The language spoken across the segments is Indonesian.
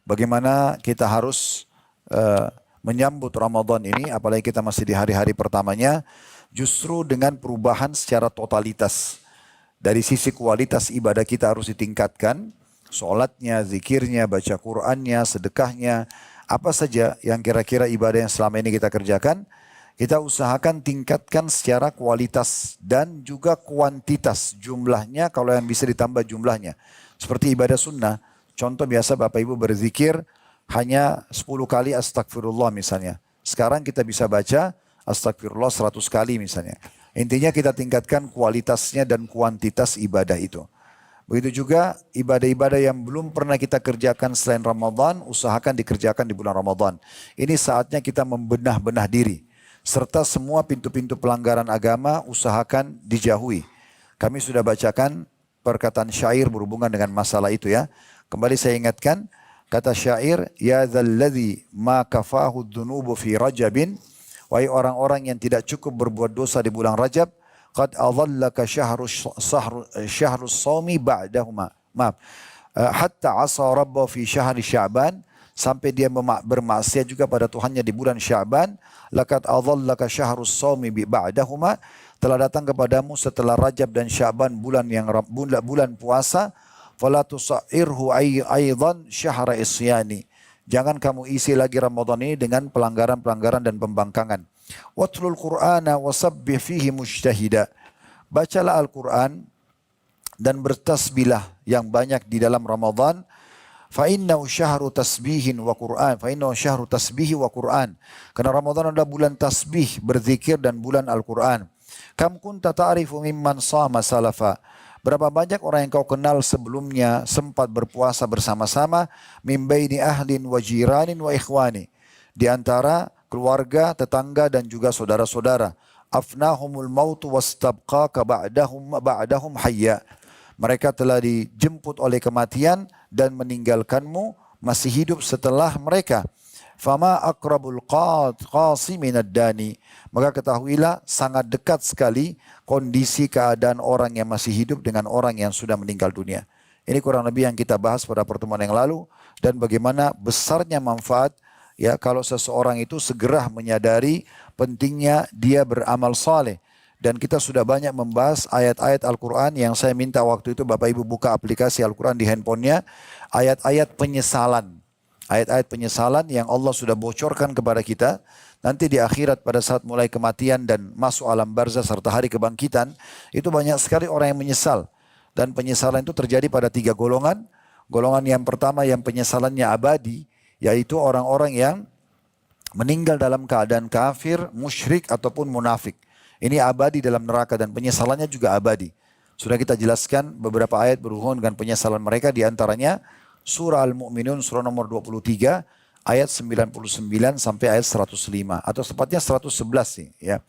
bagaimana kita harus menyambut Ramadan ini, apalagi kita masih di hari-hari pertamanya, justru dengan perubahan secara totalitas. Dari sisi kualitas ibadah kita harus ditingkatkan, sholatnya, zikirnya, baca Qur'annya, sedekahnya, apa saja yang kira-kira ibadah yang selama ini kita kerjakan, kita usahakan tingkatkan secara kualitas dan juga kuantitas jumlahnya kalau yang bisa ditambah jumlahnya. Seperti ibadah sunnah, contoh biasa Bapak Ibu berzikir hanya 10 kali astagfirullah misalnya. Sekarang kita bisa baca astagfirullah 100 kali misalnya. Intinya kita tingkatkan kualitasnya dan kuantitas ibadah itu. Begitu juga ibadah-ibadah yang belum pernah kita kerjakan selain Ramadan, usahakan dikerjakan di bulan Ramadan. Ini saatnya kita membenah-benah diri. Serta semua pintu-pintu pelanggaran agama usahakan dijauhi. Kami sudah bacakan perkataan syair berhubungan dengan masalah itu ya. Kembali saya ingatkan, kata syair, ya dzalladzi ma kafahu dzunubu fi rajabin, wahai orang-orang yang tidak cukup berbuat dosa di bulan Rajab, qad adallaka syahrus shaumi ba'dahuma. Maaf. Hatta asa rabbahu fi syahri Sya'ban, sampai dia bermaksiat juga pada Tuhannya di bulan Sya'ban. Laqad adallaka syahrus shaumi ba'dahuma, telah datang kepadamu setelah Rajab dan Sya'ban bulan puasa. Fala tusairhu aidan syahra isyani, jangan kamu isi lagi Ramadan ini dengan pelanggaran-pelanggaran dan pembangkangan. Watlul Qur'ana wasabbih fihi mujtahida, bacalah Al-Quran dan bertasbihlah yang banyak di dalam Ramadan. Fa innahu syahru tasbihin wa Qur'an, fa innahu syahru tasbihi wa Qur'an, karena Ramadan adalah bulan tasbih, berzikir dan bulan Al-Quran. Kam kunta ta'rifu mimman shama salafa, berapa banyak orang yang kau kenal sebelumnya sempat berpuasa bersama-sama, min baini ahlin wa jiranin wa ikhwani, di antara keluarga, tetangga dan juga saudara-saudara. Afnahumul mautu wastabqaka ba'dahum hayya, mereka telah dijemput oleh kematian dan meninggalkanmu masih hidup setelah mereka. Fama akrabul qasi minad dani, maka ketahuilah sangat dekat sekali kondisi keadaan orang yang masih hidup dengan orang yang sudah meninggal dunia. Ini kurang lebih yang kita bahas pada pertemuan yang lalu, dan bagaimana besarnya manfaat ya kalau seseorang itu segera menyadari pentingnya dia beramal saleh. Dan kita sudah banyak membahas ayat-ayat Al-Quran yang saya minta waktu itu Bapak Ibu buka aplikasi Al-Quran di handphonenya. Ayat-ayat penyesalan. Ayat-ayat penyesalan yang Allah sudah bocorkan kepada kita. Nanti di akhirat pada saat mulai kematian dan masuk alam barzah serta hari kebangkitan. Itu banyak sekali orang yang menyesal. Dan penyesalan itu terjadi pada 3 golongan. Golongan yang pertama yang penyesalannya abadi. Yaitu orang-orang yang meninggal dalam keadaan kafir, musyrik ataupun munafik. Ini abadi dalam neraka dan penyesalannya juga abadi. Sudah kita jelaskan beberapa ayat berhubungan dengan penyesalan mereka, di antaranya surah Al-Mu'minun surah nomor 23 ayat 99 sampai ayat 105 atau tepatnya 111 sih ya.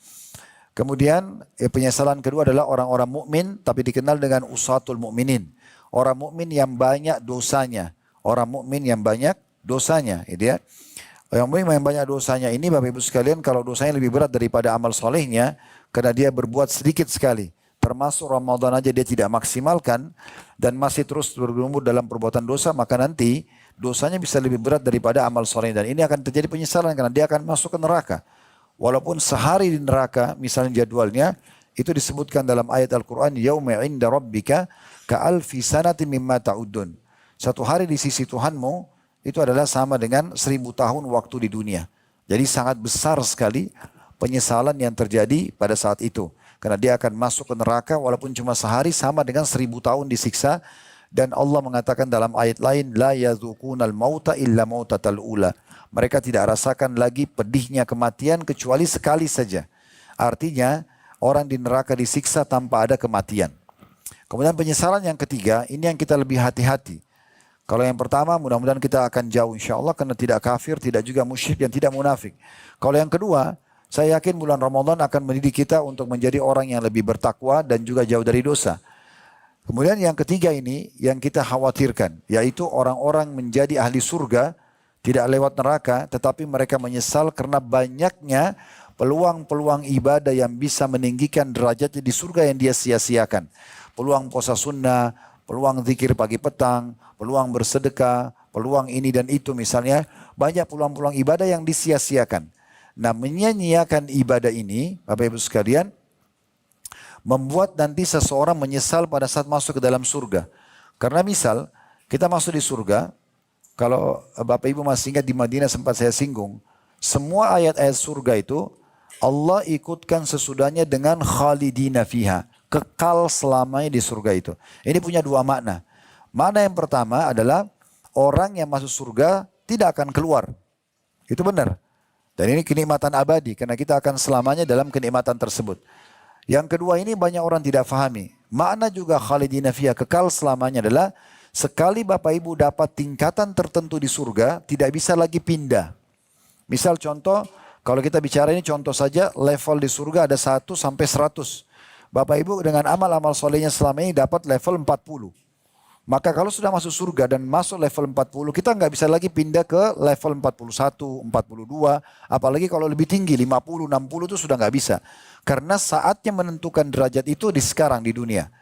Kemudian penyesalan kedua adalah orang-orang mukmin tapi dikenal dengan usatul mukminin. Orang mukmin yang banyak dosanya, orang mukmin yang banyak dosanya, gitu ya. Yang mukmin yang banyak dosanya ini Bapak Ibu sekalian, kalau dosanya lebih berat daripada amal solehnya, karena dia berbuat sedikit sekali, termasuk Ramadan aja dia tidak maksimalkan dan masih terus bergumul dalam perbuatan dosa, maka nanti dosanya bisa lebih berat daripada amal soleh, dan ini akan terjadi penyesalan karena dia akan masuk ke neraka. Walaupun sehari di neraka, misalnya jadwalnya, itu disebutkan dalam ayat Al-Quran, yauma inda rabbika ka'alfi sanati mimma ta'udun. Satu hari di sisi Tuhanmu itu adalah sama dengan 1000 tahun waktu di dunia. Jadi sangat besar sekali penyesalan yang terjadi pada saat itu. Karena dia akan masuk ke neraka walaupun cuma sehari, sama dengan 1000 tahun disiksa. Dan Allah mengatakan dalam ayat lain, la yadzuqunal mauta illa mautatal ula. Mereka tidak rasakan lagi pedihnya kematian kecuali sekali saja. Artinya orang di neraka disiksa tanpa ada kematian. Kemudian penyesalan yang ketiga, ini yang kita lebih hati-hati. Kalau yang pertama mudah-mudahan kita akan jauh insya Allah karena tidak kafir, tidak juga musyrik dan tidak munafik. Kalau yang kedua, saya yakin bulan Ramadan akan mendidik kita untuk menjadi orang yang lebih bertakwa dan juga jauh dari dosa. Kemudian yang ketiga ini yang kita khawatirkan, yaitu orang-orang menjadi ahli surga, tidak lewat neraka, tetapi mereka menyesal karena banyaknya peluang-peluang ibadah yang bisa meninggikan derajatnya di surga yang dia sia-siakan. Peluang puasa sunnah, peluang zikir pagi petang, peluang bersedekah, peluang ini dan itu misalnya. Banyak peluang-peluang ibadah yang disia-siakan. Nah, menyia-nyiakan ibadah ini, Bapak Ibu sekalian, membuat nanti seseorang menyesal pada saat masuk ke dalam surga. Karena misal, kita masuk di surga, kalau Bapak Ibu masih ingat di Madinah sempat saya singgung, semua ayat-ayat surga itu, Allah ikutkan sesudahnya dengan khalidina fiha. Kekal selamanya di surga itu. Ini punya dua makna. Makna yang pertama adalah orang yang masuk surga tidak akan keluar. Itu benar. Dan ini kenikmatan abadi karena kita akan selamanya dalam kenikmatan tersebut. Yang kedua ini banyak orang tidak fahami. Makna juga khalidina fiha, kekal selamanya adalah sekali Bapak Ibu dapat tingkatan tertentu di surga, tidak bisa lagi pindah. Misal contoh, kalau kita bicara ini contoh saja, level di surga ada 1 sampai 100. Bapak Ibu dengan amal-amal solehnya selama ini dapat level 40. Maka kalau sudah masuk surga dan masuk level 40, kita nggak bisa lagi pindah ke level 41, 42, apalagi kalau lebih tinggi 50, 60 itu sudah nggak bisa. Karena saatnya menentukan derajat itu di sekarang di dunia.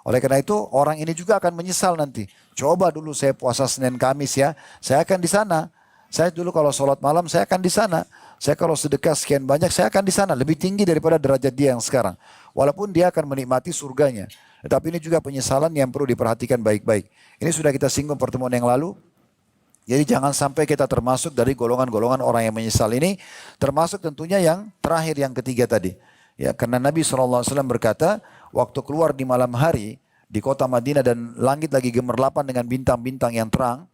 Oleh karena itu orang ini juga akan menyesal nanti. Coba dulu saya puasa Senin Kamis ya, saya akan di sana. Saya dulu kalau sholat malam saya akan di sana. Saya kalau sedekah sekian banyak saya akan di sana. Lebih tinggi daripada derajat dia yang sekarang. Walaupun dia akan menikmati surganya. Tetapi ini juga penyesalan yang perlu diperhatikan baik-baik. Ini sudah kita singgung pertemuan yang lalu. Jadi jangan sampai kita termasuk dari golongan-golongan orang yang menyesal ini. Termasuk tentunya yang terakhir, yang ketiga tadi. Ya, karena Nabi SAW berkata, waktu keluar di malam hari di kota Madinah dan langit lagi gemerlapan dengan bintang-bintang yang terang.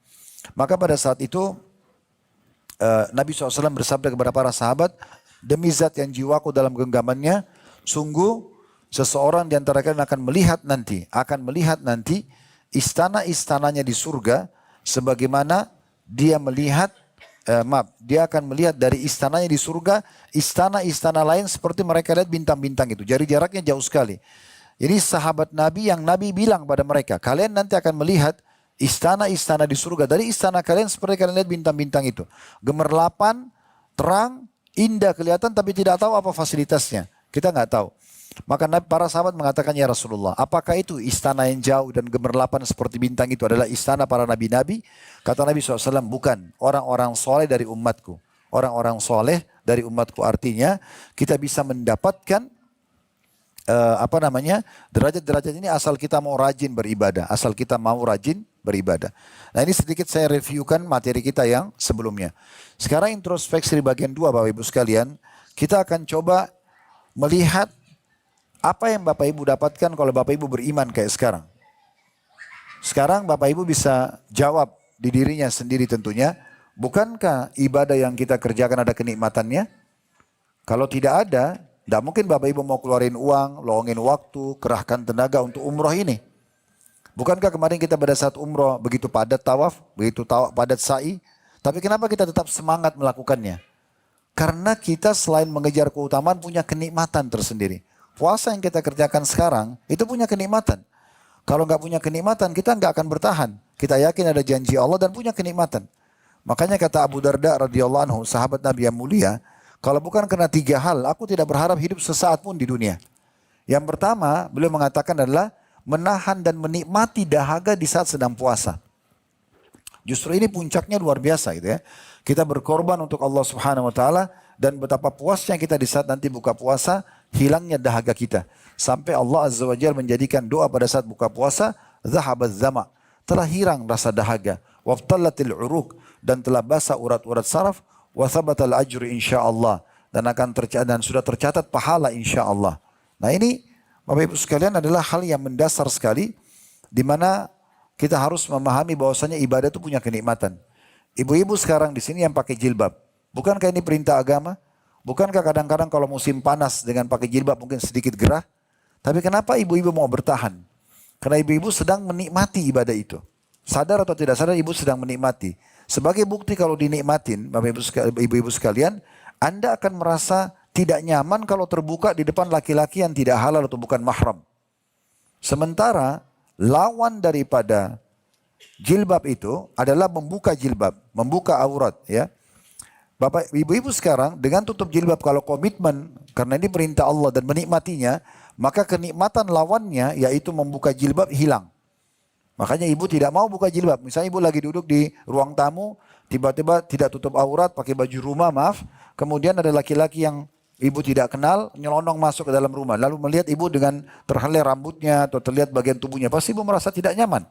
Maka pada saat itu Nabi SAW bersabda kepada para sahabat, demi zat yang jiwaku dalam genggamannya, sungguh seseorang di antara kalian akan melihat nanti istana-istananya di surga sebagaimana dia melihat dia akan melihat dari istananya di surga istana-istana lain seperti mereka lihat bintang-bintang itu. Jadi jaraknya jauh sekali. Jadi sahabat Nabi yang Nabi bilang pada mereka, kalian nanti akan melihat istana-istana di surga dari istana kalian seperti kalian lihat bintang-bintang itu. Gemerlapan, terang, indah kelihatan tapi tidak tahu apa fasilitasnya. Kita nggak tahu. Maka para sahabat mengatakan, ya Rasulullah, apakah itu istana yang jauh dan gemerlapan seperti bintang itu adalah istana para nabi-nabi? Kata Nabi SAW, bukan. Orang-orang soleh dari umatku. Orang-orang soleh dari umatku artinya kita bisa mendapatkan derajat-derajat ini asal kita mau rajin beribadah. Asal kita mau rajin beribadah. Nah ini sedikit saya reviewkan materi kita yang sebelumnya. Sekarang introspeksi di bagian 2 Bapak Ibu sekalian. Kita akan coba melihat apa yang Bapak Ibu dapatkan kalau Bapak Ibu beriman kayak sekarang. Sekarang Bapak Ibu bisa jawab di dirinya sendiri tentunya. Bukankah ibadah yang kita kerjakan ada kenikmatannya? Kalau tidak ada, tidak mungkin Bapak Ibu mau keluarin uang, luangin waktu, kerahkan tenaga untuk umroh ini. Bukankah kemarin kita pada saat umroh begitu padat tawaf, begitu padat sa'i. Tapi kenapa kita tetap semangat melakukannya? Karena kita selain mengejar keutamaan punya kenikmatan tersendiri. Puasa yang kita kerjakan sekarang itu punya kenikmatan. Kalau nggak punya kenikmatan kita nggak akan bertahan. Kita yakin ada janji Allah dan punya kenikmatan. Makanya kata Abu Darda radhiyallahu anhu, sahabat Nabi yang mulia, kalau bukan karena 3 hal, aku tidak berharap hidup sesaat pun di dunia. Yang pertama, beliau mengatakan adalah menahan dan menikmati dahaga di saat sedang puasa. Justru ini puncaknya luar biasa gitu ya. Kita berkorban untuk Allah Subhanahu wa taala dan betapa puasnya kita di saat nanti buka puasa, hilangnya dahaga kita. Sampai Allah Azza wa Jalla menjadikan doa pada saat buka puasa, zahabaz zama, telah hilang rasa dahaga, waftallatil uruq, dan telah basah urat-urat saraf, wa thabatal ajru insyaallah, dan akan tercatat dan sudah tercatat pahala insyaallah. Nah ini Bapak Ibu sekalian adalah hal yang mendasar sekali di mana kita harus memahami bahwasanya ibadah itu punya kenikmatan. Ibu-ibu sekarang di sini yang pakai jilbab, bukankah ini perintah agama? Bukankah kadang-kadang kalau musim panas dengan pakai jilbab mungkin sedikit gerah? Tapi kenapa ibu-ibu mau bertahan? Karena ibu-ibu sedang menikmati ibadah itu. Sadar atau tidak sadar ibu sedang menikmati. Sebagai bukti kalau dinikmatin, Bapak ibu-ibu sekalian, Anda akan merasa tidak nyaman kalau terbuka di depan laki-laki yang tidak halal atau bukan mahram. Sementara lawan daripada jilbab itu adalah membuka jilbab, membuka aurat ya. Bapak ibu-ibu sekarang dengan tutup jilbab kalau komitmen karena ini perintah Allah dan menikmatinya, maka kenikmatan lawannya yaitu membuka jilbab hilang. Makanya ibu tidak mau buka jilbab. Misalnya ibu lagi duduk di ruang tamu, tiba-tiba tidak tutup aurat, pakai baju rumah, maaf. Kemudian ada laki-laki yang ibu tidak kenal, nyelonong masuk ke dalam rumah. Lalu melihat ibu dengan terhelai rambutnya atau terlihat bagian tubuhnya. Pasti ibu merasa tidak nyaman.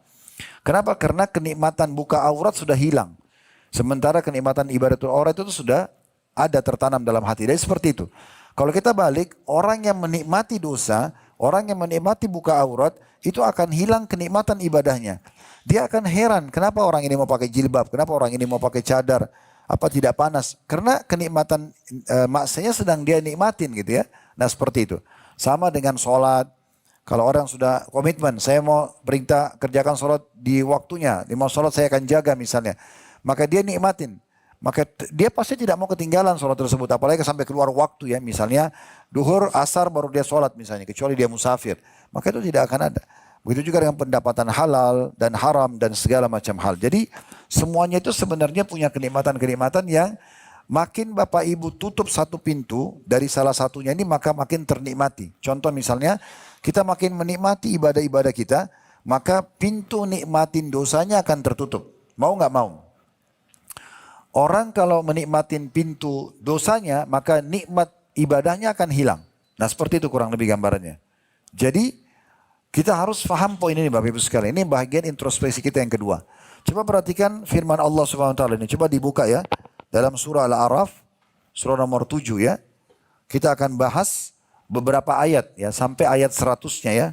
Kenapa? Karena kenikmatan buka aurat sudah hilang. Sementara kenikmatan ibadatul aurat itu sudah ada tertanam dalam hati. Jadi seperti itu. Kalau kita balik, orang yang menikmati dosa, orang yang menikmati buka aurat, itu akan hilang kenikmatan ibadahnya. Dia akan heran, kenapa orang ini mau pakai jilbab, kenapa orang ini mau pakai cadar, apa tidak panas. Karena kenikmatan maksanya sedang dia nikmatin gitu ya. Nah seperti itu. Sama dengan sholat. Kalau orang sudah komitmen, saya mau perintah kerjakan sholat di waktunya. Di mau sholat saya akan jaga misalnya. Maka dia nikmatin. Maka dia pasti tidak mau ketinggalan sholat tersebut. Apalagi sampai keluar waktu ya. Misalnya duhur, asar baru dia sholat misalnya. Kecuali dia musafir. Maka itu tidak akan ada. Begitu juga dengan pendapatan halal dan haram dan segala macam hal. Jadi semuanya itu sebenarnya punya kenikmatan-kenikmatan yang makin Bapak Ibu tutup satu pintu dari salah satunya ini maka makin ternikmati. Contoh misalnya kita makin menikmati ibadah-ibadah kita, maka pintu nikmatin dosanya akan tertutup. Mau nggak mau? Orang kalau menikmatin pintu dosanya, maka nikmat ibadahnya akan hilang. Nah seperti itu kurang lebih gambarannya. Jadi kita harus paham poin ini Bapak Ibu sekalian. Ini bagian introspeksi kita yang kedua. Coba perhatikan firman Allah Subhanahu wa taala ini. Coba dibuka ya. Dalam surah Al-A'raf, surah nomor 7 ya. Kita akan bahas beberapa ayat ya. Sampai ayat 100-nya ya.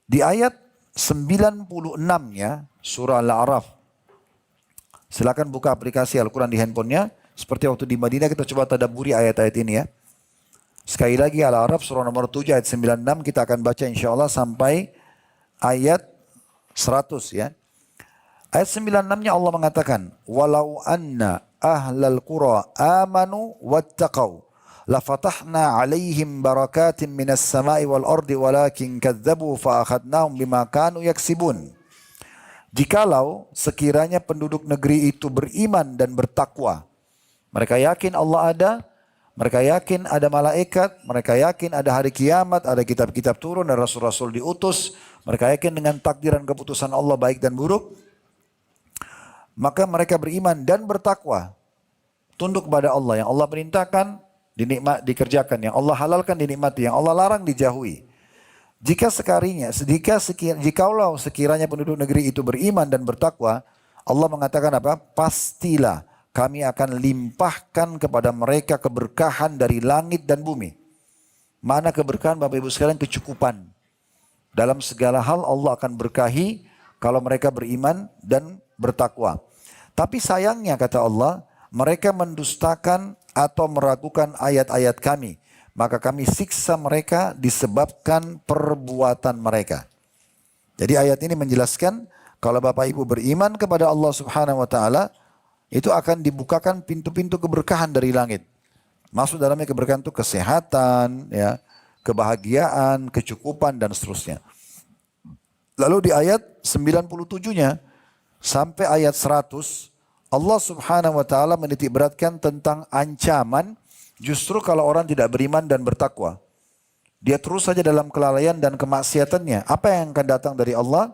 Di ayat 96-nya surah Al-A'raf. Silakan buka aplikasi Al-Quran di handphonenya. Seperti waktu di Madinah kita coba tadabburi ayat-ayat ini ya. Sekali lagi Al-A'raf surah nomor 7 ayat 96 kita akan baca insya Allah sampai ayat 100 ya. Ayat 96-nya Allah mengatakan, "Walau anna ahlal qura amanu wattaqau lafatahna 'alaihim barakatin minas sama'i wal ardi walakin kadzdzabu fa akhadnahum bima kanu yaksibun." Jikalau sekiranya penduduk negeri itu beriman dan bertakwa, mereka yakin Allah ada, mereka yakin ada malaikat, mereka yakin ada hari kiamat, ada kitab-kitab turun dan rasul-rasul diutus, mereka yakin dengan takdiran keputusan Allah baik dan buruk, maka mereka beriman dan bertakwa, tunduk kepada Allah. Yang Allah perintahkan dikerjakan, yang Allah halalkan dinikmati, yang Allah larang dijauhi. Jikalau sekiranya penduduk negeri itu beriman dan bertakwa, Allah mengatakan apa? Pastilah kami akan limpahkan kepada mereka keberkahan dari langit dan bumi. Mana keberkahan Bapak Ibu sekalian? Kecukupan. Dalam segala hal Allah akan berkahi kalau mereka beriman dan bertakwa. Tapi sayangnya kata Allah, mereka mendustakan atau meragukan ayat-ayat kami. Maka kami siksa mereka disebabkan perbuatan mereka. Jadi ayat ini menjelaskan kalau Bapak Ibu beriman kepada Allah Subhanahu wa taala, itu akan dibukakan pintu-pintu keberkahan dari langit. Masuk dalamnya keberkahan itu kesehatan, ya, kebahagiaan, kecukupan dan seterusnya. Lalu di ayat 97-nya sampai ayat 100, Allah Subhanahu wa taala menitik beratkan tentang ancaman justru kalau orang tidak beriman dan bertakwa. Dia terus saja dalam kelalaian dan kemaksiatannya. Apa yang akan datang dari Allah?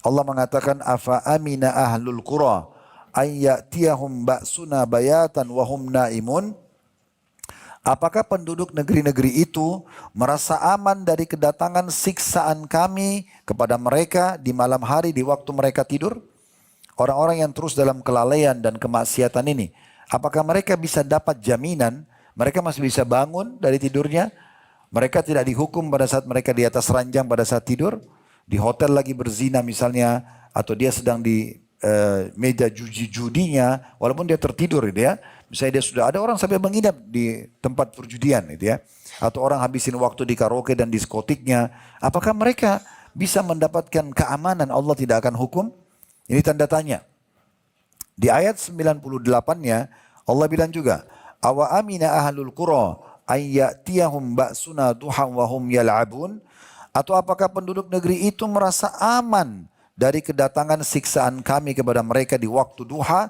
Allah mengatakan afa amina ahlul qura ayyatiyahum ba'suna bayatan wa hum naimun. Apakah penduduk negeri-negeri itu merasa aman dari kedatangan siksaan kami kepada mereka di malam hari di waktu mereka tidur? Orang-orang yang terus dalam kelalaian dan kemaksiatan ini, apakah mereka bisa dapat jaminan mereka masih bisa bangun dari tidurnya? Mereka tidak dihukum pada saat mereka di atas ranjang pada saat tidur? Di hotel lagi berzina misalnya, atau dia sedang di meja judinya, walaupun dia tertidur gitu ya. Misalnya dia sudah ada orang sampai menginap di tempat perjudian gitu ya. Atau orang habisin waktu di karaoke dan diskotiknya. Apakah mereka bisa mendapatkan keamanan Allah tidak akan hukum? Ini tanda tanya. Di ayat 98-nya Allah bilang juga, awa amina ahlul qura ayyatiyahum ba'suna duhan wa hum yal'abun. Atau apakah penduduk negeri itu merasa aman dari kedatangan siksaan kami kepada mereka di waktu duha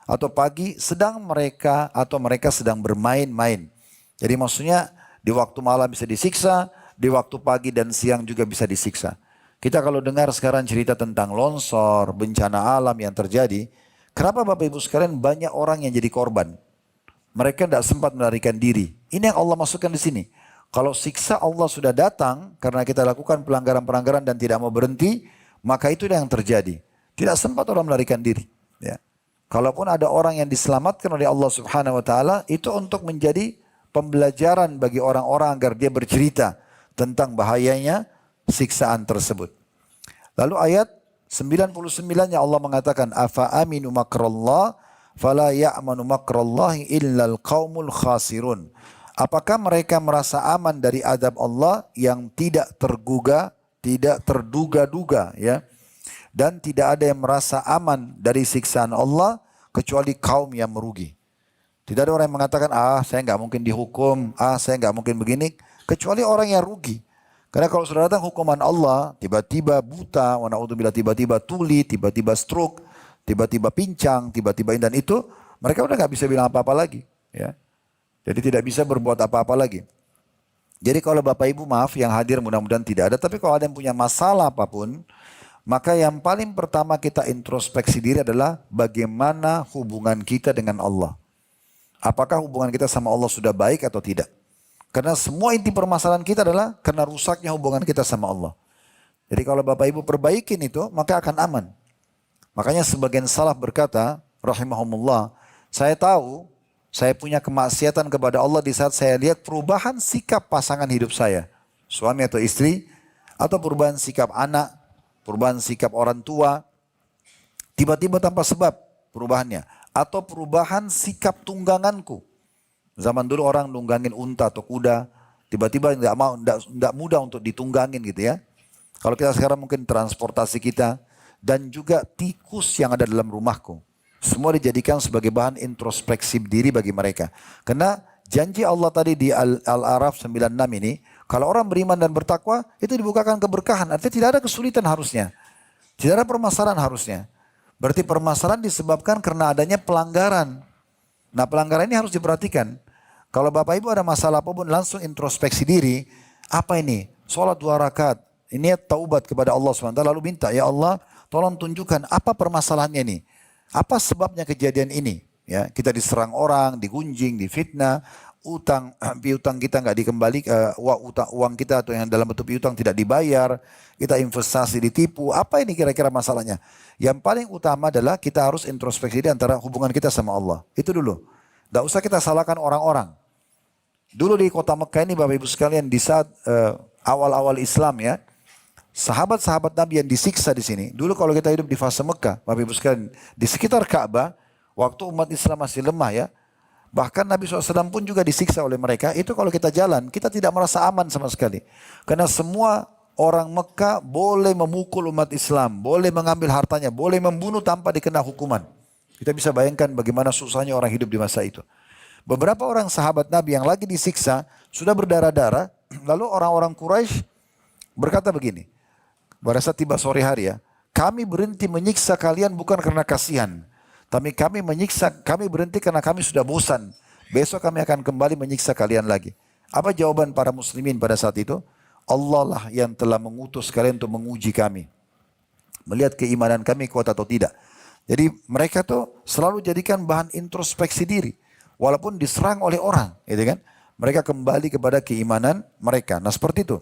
atau pagi sedang mereka sedang bermain-main. Jadi maksudnya di waktu malam bisa disiksa, di waktu pagi dan siang juga bisa disiksa. Kita kalau dengar sekarang cerita tentang longsor, bencana alam yang terjadi, kenapa Bapak Ibu sekalian banyak orang yang jadi korban? Mereka tidak sempat melarikan diri. Ini yang Allah masukkan di sini. Kalau siksa Allah sudah datang karena kita lakukan pelanggaran-pelanggaran dan tidak mau berhenti, maka itu yang terjadi. Tidak sempat orang melarikan diri. Ya. Kalaupun ada orang yang diselamatkan oleh Allah Subhanahu Wa Taala, itu untuk menjadi pembelajaran bagi orang-orang agar dia bercerita tentang bahayanya siksaan tersebut. Lalu ayat 99 yang Allah mengatakan, afa aminu makrallah fala ya'manu makrallahi illal qaumul khasirun. Apakah mereka merasa aman dari azab Allah yang tidak terduga-duga ya? Dan tidak ada yang merasa aman dari siksaan Allah kecuali kaum yang merugi. Tidak ada orang yang mengatakan, saya nggak mungkin dihukum, saya nggak mungkin begini, kecuali orang yang rugi. Karena kalau sudah datang hukuman Allah, tiba-tiba buta, wa na'udzubillah, tiba-tiba tuli, tiba-tiba stroke, tiba-tiba pincang, tiba-tiba dan itu, mereka udah nggak bisa bilang apa-apa lagi. Ya. Jadi tidak bisa berbuat apa-apa lagi. Jadi kalau Bapak Ibu maaf yang hadir mudah-mudahan tidak ada, tapi kalau ada yang punya masalah apapun, maka yang paling pertama kita introspeksi diri adalah bagaimana hubungan kita dengan Allah. Apakah hubungan kita sama Allah sudah baik atau tidak? Karena semua inti permasalahan kita adalah karena rusaknya hubungan kita sama Allah. Jadi kalau Bapak Ibu perbaikin itu, maka akan aman. Makanya sebagian salaf berkata, rahimahumullah, saya tahu saya punya kemaksiatan kepada Allah di saat saya lihat perubahan sikap pasangan hidup saya. Suami atau istri, atau perubahan sikap anak, perubahan sikap orang tua, tiba-tiba tanpa sebab perubahannya. Atau perubahan sikap tungganganku. Zaman dulu orang nunggangin unta atau kuda, tiba-tiba tidak mudah untuk ditunggangin gitu ya. Kalau kita sekarang mungkin transportasi kita, dan juga tikus yang ada dalam rumahku. Semua dijadikan sebagai bahan introspeksi diri bagi mereka. Karena janji Allah tadi di Al-A'raf 96 ini, kalau orang beriman dan bertakwa, itu dibukakan keberkahan. Artinya tidak ada kesulitan harusnya. Tidak ada permasalahan harusnya. Berarti permasalahan disebabkan karena adanya pelanggaran. Nah pelanggaran ini harus diperhatikan. Kalau Bapak Ibu ada masalah apapun langsung introspeksi diri. Apa ini? Sholat 2 rakaat. Ini taubat kepada Allah SWT. Lalu minta, ya Allah tolong tunjukkan apa permasalahannya ini. Apa sebabnya kejadian ini? Ya, kita diserang orang, digunjing, difitnah, piutang kita nggak dikembalikan, uang kita atau yang dalam bentuk piutang tidak dibayar, kita investasi ditipu. Apa ini kira-kira masalahnya? Yang paling utama adalah kita harus introspeksi di antara hubungan kita sama Allah. Itu dulu. Tidak usah kita salahkan orang-orang. Dulu di kota Mekah ini Bapak Ibu sekalian di saat awal-awal Islam ya, sahabat-sahabat Nabi yang disiksa di sini. Dulu kalau kita hidup di fase Mekah, Bapak Ibu sekalian, di sekitar Ka'bah, waktu umat Islam masih lemah ya, bahkan Nabi SAW pun juga disiksa oleh mereka. Itu kalau kita jalan, kita tidak merasa aman sama sekali. Karena semua orang Mekah boleh memukul umat Islam, boleh mengambil hartanya, boleh membunuh tanpa dikena hukuman. Kita bisa bayangkan bagaimana susahnya orang hidup di masa itu. Beberapa orang sahabat Nabi yang lagi disiksa, sudah berdarah-darah, lalu orang-orang Quraisy berkata begini, pada saat tiba sore hari ya, kami berhenti menyiksa kalian bukan karena kasihan, tapi kami berhenti karena kami sudah bosan. Besok kami akan kembali menyiksa kalian lagi. Apa jawaban para muslimin pada saat itu? Allah lah yang telah mengutus kalian untuk menguji kami. Melihat keimanan kami kuat atau tidak. Jadi mereka tuh selalu jadikan bahan introspeksi diri. Walaupun diserang oleh orang. Gitu kan? Mereka kembali kepada keimanan mereka. Nah seperti itu.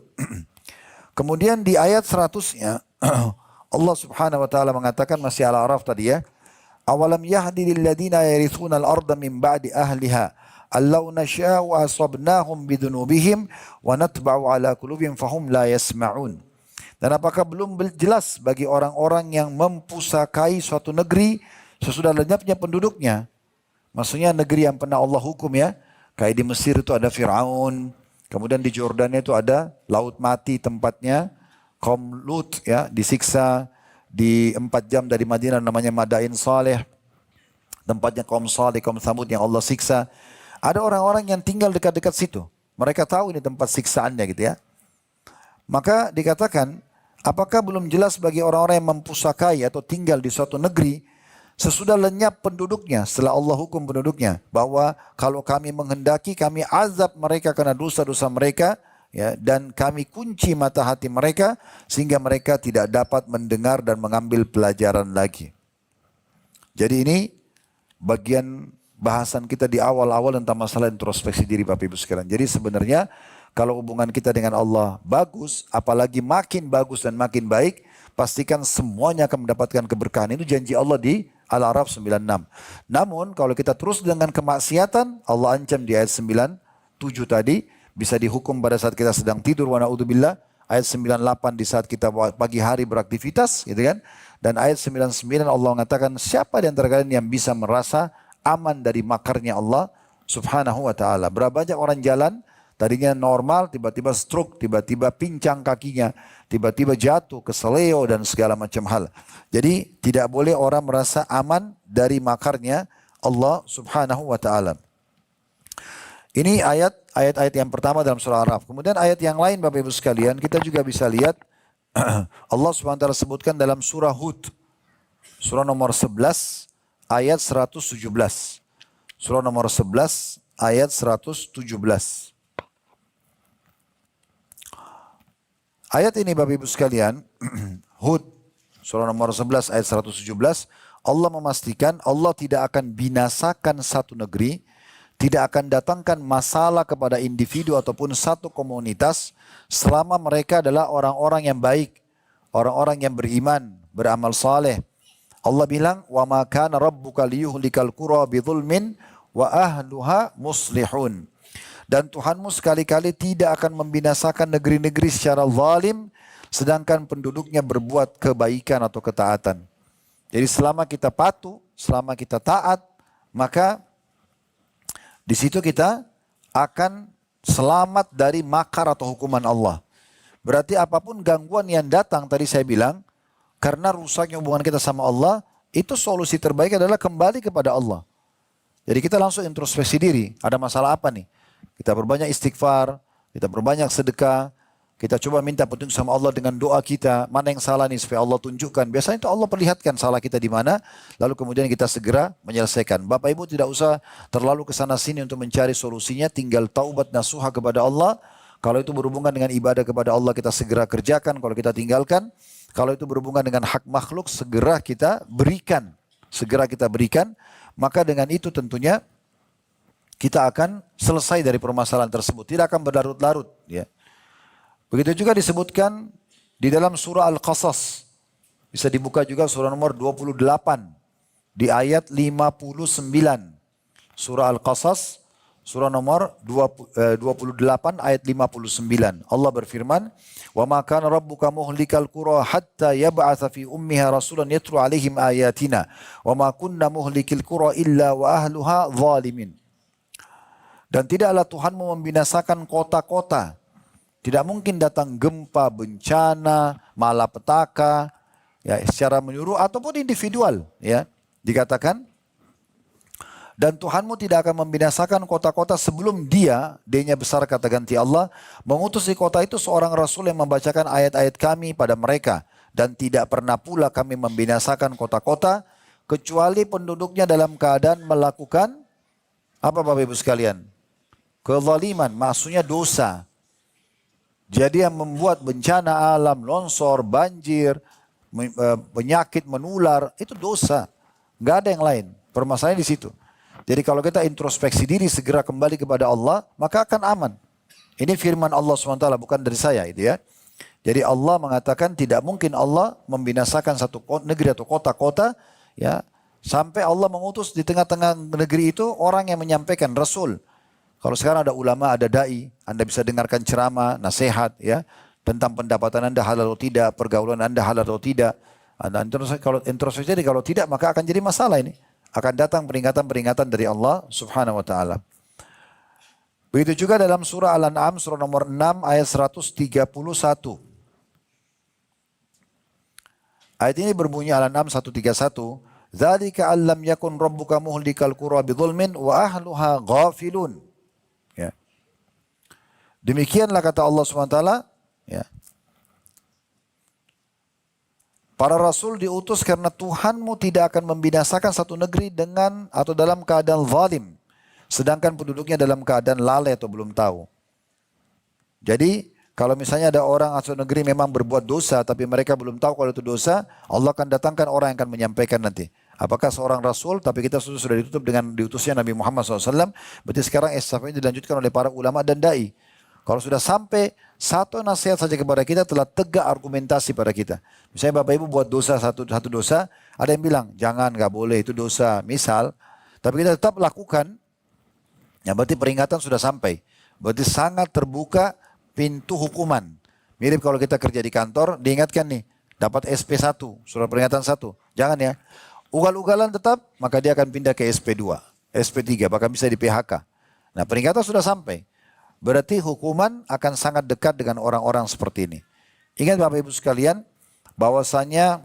Kemudian di ayat 100-nya Allah Subhanahu wa taala mengatakan masih Al-A'raf tadi ya. Awalam yahdi lil ladina yarithuna al-ardha min ba'di ahliha allau nasha'u asabnahum bidunubihim wa natba'u ala qulubihim fahum la yasma'un. Dan apakah belum jelas bagi orang-orang yang mempusakai suatu negeri sesudah lenyapnya penduduknya? Maksudnya negeri yang pernah Allah hukum ya. Kayak di Mesir itu ada Fir'aun. Kemudian di Jordania itu ada laut mati tempatnya. Kaum Lut ya disiksa di 4 jam dari Madinah namanya Madain Saleh. Tempatnya kaum Saleh, kaum Samud yang Allah siksa. Ada orang-orang yang tinggal dekat-dekat situ. Mereka tahu ini tempat siksaannya gitu ya. Maka dikatakan, apakah belum jelas bagi orang-orang yang mempusakai atau tinggal di suatu negeri sesudah lenyap penduduknya, setelah Allah hukum penduduknya, bahwa kalau kami menghendaki kami azab mereka karena dosa-dosa mereka ya, dan kami kunci mata hati mereka sehingga mereka tidak dapat mendengar dan mengambil pelajaran lagi. Jadi ini bagian bahasan kita di awal-awal tentang masalah introspeksi diri Bapak Ibu sekalian. Jadi sebenarnya kalau hubungan kita dengan Allah bagus, apalagi makin bagus dan makin baik, pastikan semuanya akan mendapatkan keberkahan. Itu janji Allah di Al-A'raf 96. Namun kalau kita terus dengan kemaksiatan, Allah ancam di ayat 97 tadi, bisa dihukum pada saat kita sedang tidur, wa na'udzubillah. Ayat 98 di saat kita pagi hari beraktivitas, gitu kan. Dan ayat 99 Allah mengatakan, siapa di antara kalian yang bisa merasa aman dari makarnya Allah subhanahu wa ta'ala. Berapa banyak orang jalan, tadinya normal, tiba-tiba stroke, tiba-tiba pincang kakinya, tiba-tiba jatuh, keseleo dan segala macam hal. Jadi tidak boleh orang merasa aman dari makarnya Allah subhanahu wa ta'ala. Ini ayat-ayat yang pertama dalam surah Al-A'raf. Kemudian ayat yang lain Bapak Ibu sekalian, kita juga bisa lihat Allah subhanahu wa ta'ala sebutkan dalam surah Hud. Surah nomor 11 ayat 117. Surah nomor 11 ayat 117. Ayat ini Bapak Ibu sekalian, Hud, surah nomor 11 ayat 117, Allah memastikan Allah tidak akan binasakan satu negeri, tidak akan datangkan masalah kepada individu ataupun satu komunitas selama mereka adalah orang-orang yang baik, orang-orang yang beriman, beramal saleh. Allah bilang, "Wa ma kana rabbuka liyuhlikal qura bidzulmin wa ahluha muslihun." Dan Tuhanmu sekali-kali tidak akan membinasakan negeri-negeri secara zalim, sedangkan penduduknya berbuat kebaikan atau ketaatan. Jadi selama kita patuh, selama kita taat, maka di situ kita akan selamat dari makar atau hukuman Allah. Berarti apapun gangguan yang datang, tadi saya bilang, karena rusaknya hubungan kita sama Allah, itu solusi terbaik adalah kembali kepada Allah. Jadi kita langsung introspeksi diri, ada masalah apa nih? Kita berbanyak istighfar, kita berbanyak sedekah, kita coba minta petunjuk sama Allah dengan doa kita, mana yang salah nih supaya Allah tunjukkan. Biasanya itu Allah perlihatkan salah kita di mana, lalu kemudian kita segera menyelesaikan. Bapak Ibu tidak usah terlalu kesana sini untuk mencari solusinya, tinggal taubat nasuha kepada Allah. Kalau itu berhubungan dengan ibadah kepada Allah, kita segera kerjakan, kalau kita tinggalkan. Kalau itu berhubungan dengan hak makhluk, segera kita berikan. Segera kita berikan, maka dengan itu tentunya kita akan selesai dari permasalahan tersebut. Tidak akan berlarut-larut. Ya. Begitu juga disebutkan di dalam surah Al-Qasas. Bisa dibuka juga surah nomor 28. Di ayat 59. Surah Al-Qasas, surah nomor 28 ayat 59. Allah berfirman, "Wa ma kana rabbuka muhlikal qura hatta yab'atsa fi ummiha rasulan yatlu 'alaihim ayatina wa ma kunna muhlikil qura illa wa ahluha zalimin." Dan tidaklah Tuhanmu membinasakan kota-kota. Tidak mungkin datang gempa, bencana, malapetaka, ya, secara menyeluruh ataupun individual. Ya, dikatakan, dan Tuhanmu tidak akan membinasakan kota-kota sebelum dia-nya besar kata ganti Allah, mengutus di kota itu seorang Rasul yang membacakan ayat-ayat kami pada mereka. Dan tidak pernah pula kami membinasakan kota-kota, kecuali penduduknya dalam keadaan melakukan, apa Bapak Ibu sekalian? Kezaliman, maksudnya dosa. Jadi yang membuat bencana alam, longsor, banjir, penyakit menular, itu dosa. Nggak ada yang lain. Permasalahannya di situ. Jadi kalau kita introspeksi diri segera kembali kepada Allah, maka akan aman. Ini firman Allah SWT, bukan dari saya itu ya. Jadi Allah mengatakan tidak mungkin Allah membinasakan satu negeri atau kota-kota ya, sampai Allah mengutus di tengah-tengah negeri itu orang yang menyampaikan Rasul. Kalau sekarang ada ulama, ada dai, Anda bisa dengarkan ceramah, nasihat ya, tentang pendapatan Anda halal atau tidak, pergaulan Anda halal atau tidak. Anda kalau introspeksi jadi kalau tidak maka akan jadi masalah ini. Akan datang peringatan-peringatan dari Allah Subhanahu wa taala. Begitu juga dalam surah Al-An'am surah nomor 6 ayat 131. Ayat ini berbunyi Al-An'am 131, "Dzalika allam yakun rabbuka muhlikal qura bidzulmin wa ahluha ghafilun." Ya. Demikianlah kata Allah SWT, ya. Para rasul diutus karena Tuhanmu tidak akan membinasakan satu negeri dengan atau dalam keadaan zalim, sedangkan penduduknya dalam keadaan lalai atau belum tahu. Jadi kalau misalnya ada orang atau negeri memang berbuat dosa tapi mereka belum tahu kalau itu dosa, Allah akan datangkan orang yang akan menyampaikan nanti. Apakah seorang rasul, tapi kita sudah ditutup dengan diutusnya Nabi Muhammad SAW, berarti sekarang estafet ini dilanjutkan oleh para ulama dan da'i. Kalau sudah sampai satu nasihat saja kepada kita telah tegak argumentasi pada kita. Misalnya Bapak Ibu buat dosa satu dosa, ada yang bilang jangan, nggak boleh, itu dosa. Misal, tapi kita tetap lakukan, ya berarti peringatan sudah sampai. Berarti sangat terbuka pintu hukuman. Mirip kalau kita kerja di kantor, diingatkan nih, dapat SP1, surat peringatan 1. Jangan ya. Ugal-ugalan tetap, maka dia akan pindah ke SP2, SP3, bahkan bisa di PHK. Nah peringatan sudah sampai. Berarti hukuman akan sangat dekat dengan orang-orang seperti ini. Ingat Bapak Ibu sekalian, bahwasanya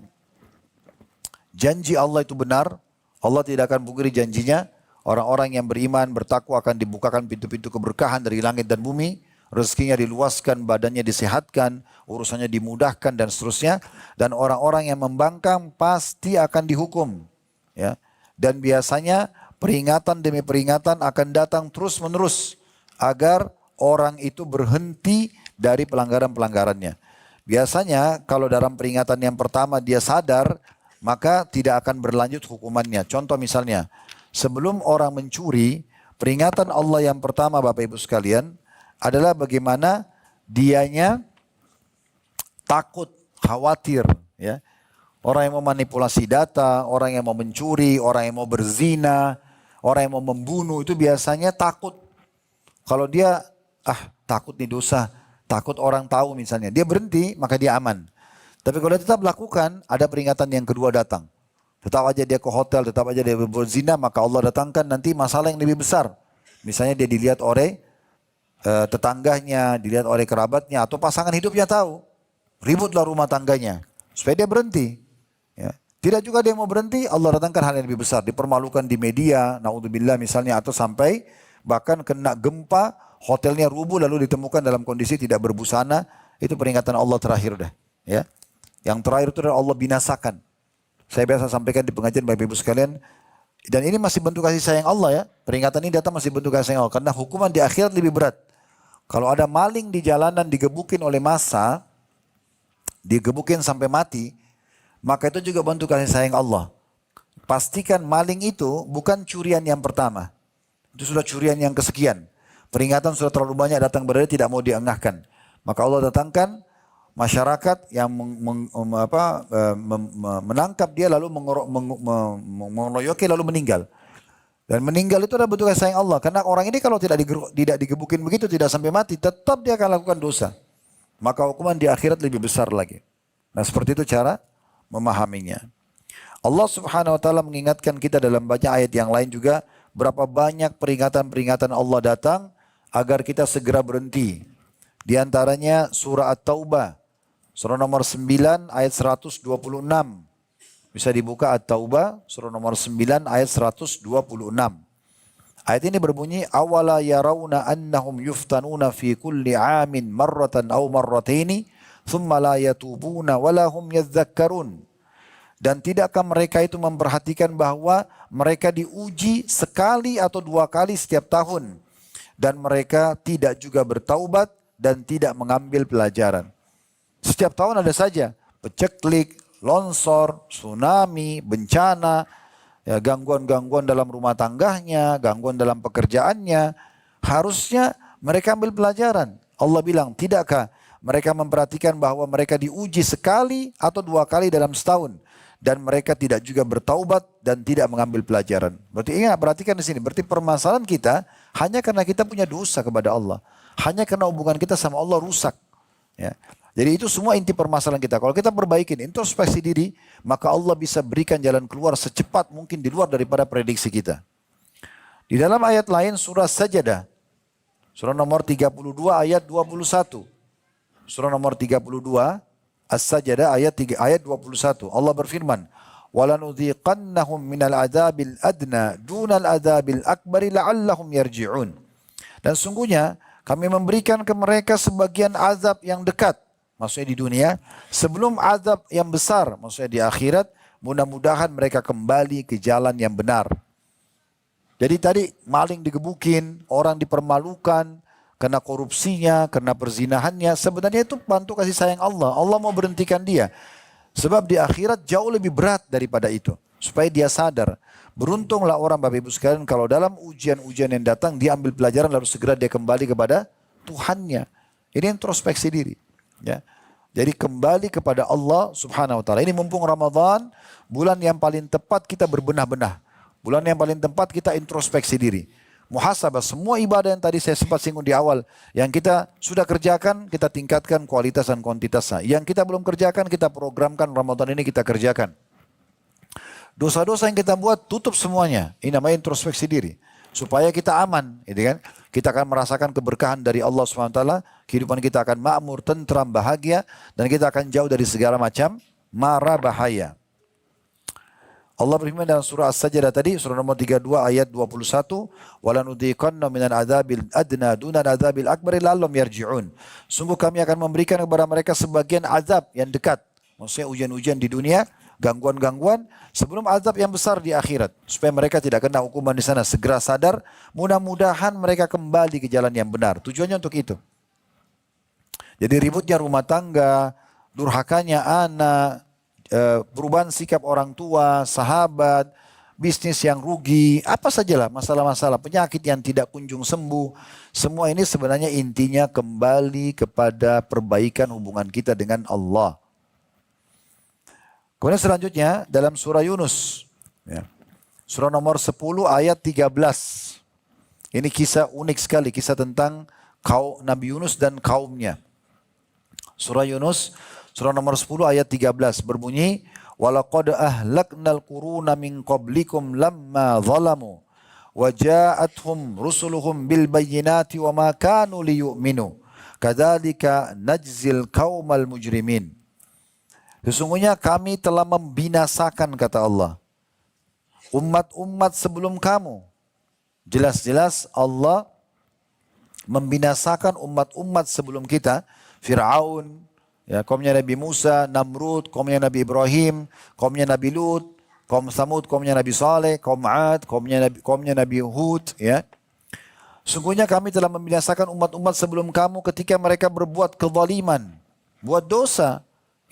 janji Allah itu benar. Allah tidak akan pungkiri janjinya. Orang-orang yang beriman, bertakwa akan dibukakan pintu-pintu keberkahan dari langit dan bumi. Rezekinya diluaskan, badannya disehatkan, urusannya dimudahkan dan seterusnya. Dan orang-orang yang membangkang pasti akan dihukum. Ya. Dan biasanya peringatan demi peringatan akan datang terus menerus. Agar orang itu berhenti dari pelanggaran-pelanggarannya. Biasanya kalau dalam peringatan yang pertama dia sadar, maka tidak akan berlanjut hukumannya. Contoh misalnya, sebelum orang mencuri, peringatan Allah yang pertama Bapak Ibu sekalian, adalah bagaimana dianya takut, khawatir. Ya. Orang yang mau manipulasi data, orang yang mau mencuri, orang yang mau berzina, orang yang mau membunuh, itu biasanya takut. Kalau dia takut nih dosa, takut orang tahu misalnya, dia berhenti maka dia aman. Tapi kalau dia tetap lakukan, ada peringatan yang kedua datang. Tetap aja dia ke hotel, tetap aja dia berbuat zina, maka Allah datangkan nanti masalah yang lebih besar. Misalnya dia dilihat oleh tetangganya, dilihat oleh kerabatnya, atau pasangan hidupnya tahu. Ributlah rumah tangganya, supaya dia berhenti. Ya. Tidak juga dia mau berhenti, Allah datangkan hal yang lebih besar. Dipermalukan di media, naudzubillah misalnya, atau sampai bahkan kena gempa, hotelnya rubuh lalu ditemukan dalam kondisi tidak berbusana. Itu peringatan Allah terakhir dah. Ya. Yang terakhir itu adalah Allah binasakan. Saya biasa sampaikan di pengajian Bapak Ibu sekalian. Dan ini masih bentuk kasih sayang Allah ya. Peringatan ini datang masih bentuk kasih sayang Allah. Karena hukuman di akhirat lebih berat. Kalau ada maling di jalanan digebukin oleh massa, digebukin sampai mati, maka itu juga bentuk kasih sayang Allah. Pastikan maling itu bukan curian yang pertama. Itu sudah curian yang kesekian. Peringatan sudah terlalu banyak datang berada tidak mau diengahkan. Maka Allah datangkan masyarakat yang menangkap dia lalu mengeroyoki lalu meninggal. Dan meninggal itu adalah bentuk kasih sayang Allah. Karena orang ini kalau tidak digebukin begitu, tidak sampai mati, tetap dia akan lakukan dosa. Maka hukuman di akhirat lebih besar lagi. Nah seperti itu cara memahaminya. Allah Subhanahu wa taala mengingatkan kita dalam banyak ayat yang lain juga, berapa banyak peringatan-peringatan Allah datang agar kita segera berhenti. Di antaranya surah At-Taubah, surah nomor 9 ayat 126. Bisa dibuka At-Taubah, surah nomor 9 ayat 126. Ayat ini berbunyi, awala yarawna annahum yuftanuna fi kulli amin marratan aw marrataini thumma la yatubuna wala hum yadhakkarun. Dan tidakkah mereka itu memperhatikan bahwa mereka diuji sekali atau dua kali setiap tahun. Dan mereka tidak juga bertaubat dan tidak mengambil pelajaran. Setiap tahun ada saja peceklik, longsor, tsunami, bencana, ya, gangguan-gangguan dalam rumah tangganya, gangguan dalam pekerjaannya. Harusnya mereka ambil pelajaran. Allah bilang, tidakkah mereka memperhatikan bahwa mereka diuji sekali atau dua kali dalam setahun. Dan mereka tidak juga bertaubat dan tidak mengambil pelajaran. Berarti ingat, perhatikan di sini. Berarti permasalahan kita hanya karena kita punya dosa kepada Allah. Hanya karena hubungan kita sama Allah rusak. Ya. Jadi itu semua inti permasalahan kita. Kalau kita perbaikin introspeksi diri, maka Allah bisa berikan jalan keluar secepat mungkin di luar daripada prediksi kita. Di dalam ayat lain surah Sajadah, surah nomor 32 ayat 21. Surah nomor 32 As-Sajadah ayat 21. Allah berfirman, "Walanudhiqannahum minal adzabil adna dunal adzabil akbari la'allahum yarji'un." Dan sungguhnya kami memberikan ke mereka sebagian azab yang dekat, maksudnya di dunia, sebelum azab yang besar, maksudnya di akhirat, mudah-mudahan mereka kembali ke jalan yang benar. Jadi tadi maling digebukin, orang dipermalukan, karena korupsinya, karena perzinahannya, sebenarnya itu bantu kasih sayang Allah. Allah mau berhentikan dia. Sebab di akhirat jauh lebih berat daripada itu. Supaya dia sadar. Beruntunglah orang Bapak Ibu sekalian kalau dalam ujian-ujian yang datang dia ambil pelajaran lalu segera dia kembali kepada Tuhannya. Ini introspeksi diri. Ya. Jadi kembali kepada Allah Subhanahu wa taala. Ini mumpung Ramadan, bulan yang paling tepat kita berbenah-benah. Bulan yang paling tepat kita introspeksi diri. Muhasabah, semua ibadah yang tadi saya sempat singgung di awal, yang kita sudah kerjakan, kita tingkatkan kualitas dan kuantitasnya. Yang kita belum kerjakan, kita programkan Ramadan ini kita kerjakan. Dosa-dosa yang kita buat, tutup semuanya. Ini namanya introspeksi diri. Supaya kita aman, gitu kan? Kita akan merasakan keberkahan dari Allah SWT, kehidupan kita akan makmur, tentram, bahagia, dan kita akan jauh dari segala macam mara bahaya. Allah berfirman dalam surah As-Sajdah tadi, surah nomor 32 ayat 21, "Walanudhiqanna minal adzabil adna dunal adzabil akbar la'allahum yarji'un." Sungguh kami akan memberikan kepada mereka sebagian azab yang dekat. Maksudnya ujian-ujian di dunia, gangguan-gangguan sebelum azab yang besar di akhirat, supaya mereka tidak kena hukuman di sana, segera sadar, mudah-mudahan mereka kembali ke jalan yang benar. Tujuannya untuk itu. Jadi ributnya rumah tangga, durhakanya anak, perubahan sikap orang tua, sahabat, bisnis yang rugi, apa sajalah masalah-masalah, penyakit yang tidak kunjung sembuh. Semua ini sebenarnya intinya kembali kepada perbaikan hubungan kita dengan Allah. Kemudian selanjutnya dalam surah Yunus. Ya. Surah nomor 10 ayat 13. Ini kisah unik sekali, kisah tentang Nabi Yunus dan kaumnya. Surah Yunus, surah nomor 10 ayat 13 berbunyi, "Walaqad ahlaknal quruna min qablikum lamma zalamu wa ja'atuhum rusuluhum bil bayyinati wa ma kanu liyu'minu. Kadzalika najzil qaumal mujrimin." Sesungguhnya kami telah membinasakan, kata Allah, umat-umat sebelum kamu. Jelas-jelas Allah membinasakan umat-umat sebelum kita. Fir'aun, ya, kaumnya Nabi Musa, Namrud, kaumnya Nabi Ibrahim, kaumnya Nabi Lut, kaum Samud, kaumnya Nabi Saleh, kaum Ad, kaumnya Nabi Hud. Ya. Sungguhnya kami telah membinasakan umat-umat sebelum kamu ketika mereka berbuat kezaliman, buat dosa.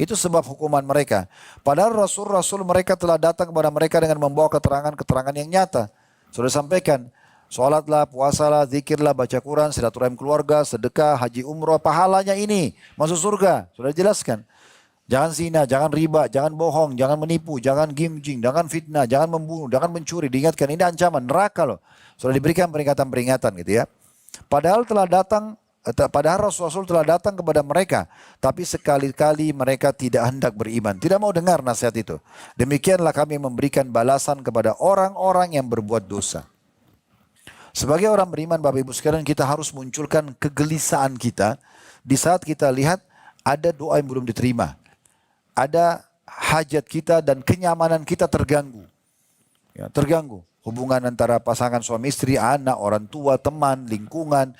Itu sebab hukuman mereka. Padahal Rasul-Rasul mereka telah datang kepada mereka dengan membawa keterangan-keterangan yang nyata. Sudah sampaikan, sholatlah, puasalah, zikirlah, baca Quran, silaturahim keluarga, sedekah, haji umroh, pahalanya ini, masuk surga. Sudah dijelaskan. Jangan zina, jangan riba, jangan bohong, jangan menipu, jangan gimjing, jangan fitnah, jangan membunuh, jangan mencuri. Diingatkan, ini ancaman, neraka loh. Sudah diberikan peringatan-peringatan gitu ya. Padahal Rasul-Rasul telah datang kepada mereka, tapi sekali-kali mereka tidak hendak beriman, tidak mau dengar nasihat itu. Demikianlah kami memberikan balasan kepada orang-orang yang berbuat dosa. Sebagai orang beriman, Bapak Ibu sekalian, kita harus munculkan kegelisahan kita di saat kita lihat ada doa yang belum diterima, ada hajat kita dan kenyamanan kita terganggu, ya, terganggu. Hubungan antara pasangan suami istri, anak, orang tua, teman, lingkungan,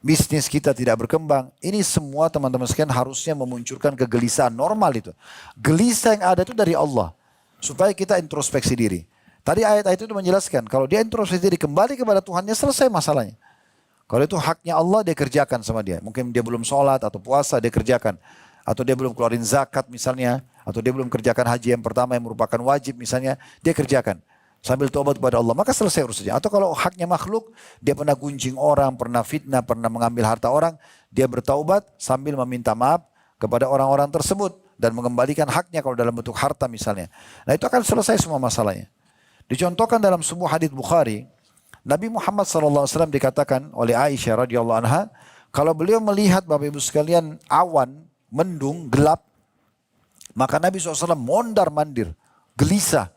bisnis kita tidak berkembang. Ini semua teman-teman sekalian harusnya memunculkan kegelisahan normal itu. Gelisah yang ada itu dari Allah. Supaya kita introspeksi diri. Tadi ayat-ayat itu menjelaskan. Kalau dia introspeksi diri kembali kepada Tuhannya, selesai masalahnya. Kalau itu haknya Allah, dia kerjakan sama dia. Mungkin dia belum sholat atau puasa, dia kerjakan. Atau dia belum keluarin zakat misalnya. Atau dia belum kerjakan haji yang pertama yang merupakan wajib misalnya. Dia kerjakan. Sambil tobat kepada Allah, maka selesai urusannya. Atau kalau haknya makhluk, dia pernah gunjing orang, pernah fitnah, pernah mengambil harta orang, dia bertaubat sambil meminta maaf kepada orang-orang tersebut dan mengembalikan haknya kalau dalam bentuk harta misalnya. Nah itu akan selesai semua masalahnya. Dicontohkan dalam sebuah hadits Bukhari, Nabi Muhammad SAW dikatakan oleh Aisyah radhiyallahu anha, kalau beliau melihat Bapak Ibu sekalian awan, mendung, gelap, maka Nabi SAW mondar-mandir, gelisah.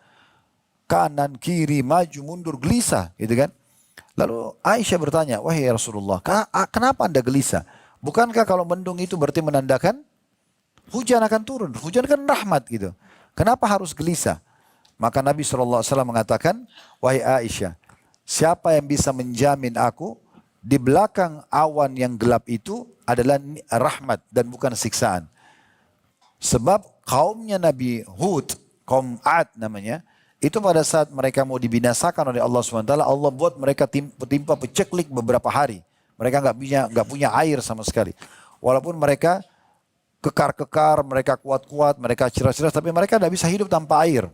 Kanan, kiri, maju, mundur, gelisah, gitu kan. Lalu Aisyah bertanya, wahai Rasulullah, kenapa anda gelisah? Bukankah kalau mendung itu berarti menandakan hujan akan turun, hujan kan rahmat gitu. Kenapa harus gelisah? Maka Nabi SAW mengatakan, wahai Aisyah, siapa yang bisa menjamin aku di belakang awan yang gelap itu adalah rahmat dan bukan siksaan. Sebab kaumnya Nabi Hud, kaum Ad namanya, itu pada saat mereka mau dibinasakan oleh Allah SWT, Allah buat mereka timpa peceklik beberapa hari. Mereka nggak punya air sama sekali. Walaupun mereka kekar-kekar, mereka kuat-kuat, mereka cerdas-cerdas, tapi mereka tidak bisa hidup tanpa air.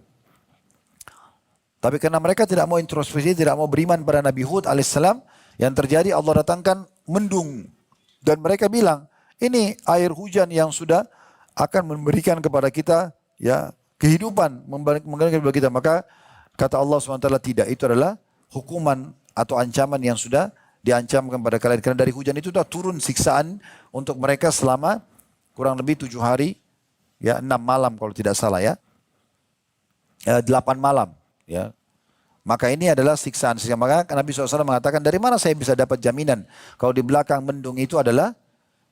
Tapi karena mereka tidak mau introspeksi, tidak mau beriman pada Nabi Hud alaihissalam, yang terjadi Allah datangkan mendung. Dan mereka bilang, ini air hujan yang sudah akan memberikan kepada kita ya kehidupan, memberikan kepada kita. Maka kata Allah SWT, tidak, itu adalah hukuman atau ancaman yang sudah diancamkan kepada kalian. Karena dari hujan itu sudah turun siksaan untuk mereka selama kurang lebih 7 hari, ya 6 malam kalau tidak salah ya. 8 malam. Ya, maka ini adalah siksaan. Maka Nabi SAW mengatakan, dari mana saya bisa dapat jaminan kalau di belakang mendung itu adalah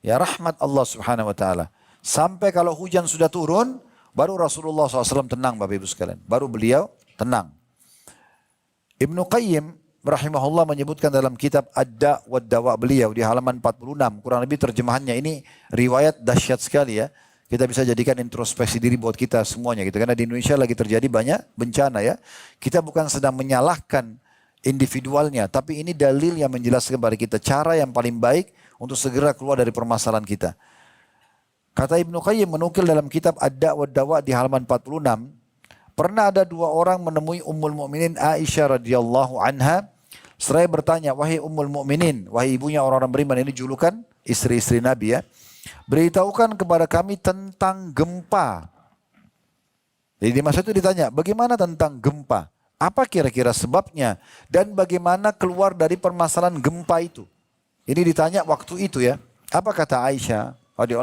ya rahmat Allah Subhanahu Wa Taala. Sampai kalau hujan sudah turun, baru Rasulullah SAW tenang, Bapak Ibu sekalian. Baru beliau tenang. Ibnu Qayyim rahimahullah menyebutkan dalam kitab Ad-Da' wa Dawa beliau di halaman 46, kurang lebih terjemahannya ini riwayat dahsyat sekali ya. Kita bisa jadikan introspeksi diri buat kita semuanya gitu. Karena di Indonesia lagi terjadi banyak bencana ya. Kita bukan sedang menyalahkan individualnya, tapi ini dalil yang menjelaskan kepada kita cara yang paling baik untuk segera keluar dari permasalahan kita. Kata Ibnu Qayyim menukil dalam kitab Ad-Da' wa Dawa di halaman 46, pernah ada 2 orang menemui Ummul Mukminin Aisyah radhiyallahu anha. Seraya bertanya, wahai Ummul Mukminin, wahai ibunya orang-orang beriman, ini julukan istri-istri Nabi ya. Beritahukan kepada kami tentang gempa. Jadi di masa itu ditanya, bagaimana tentang gempa? Apa kira-kira sebabnya? Dan bagaimana keluar dari permasalahan gempa itu? Ini ditanya waktu itu ya. Apa kata Aisyah,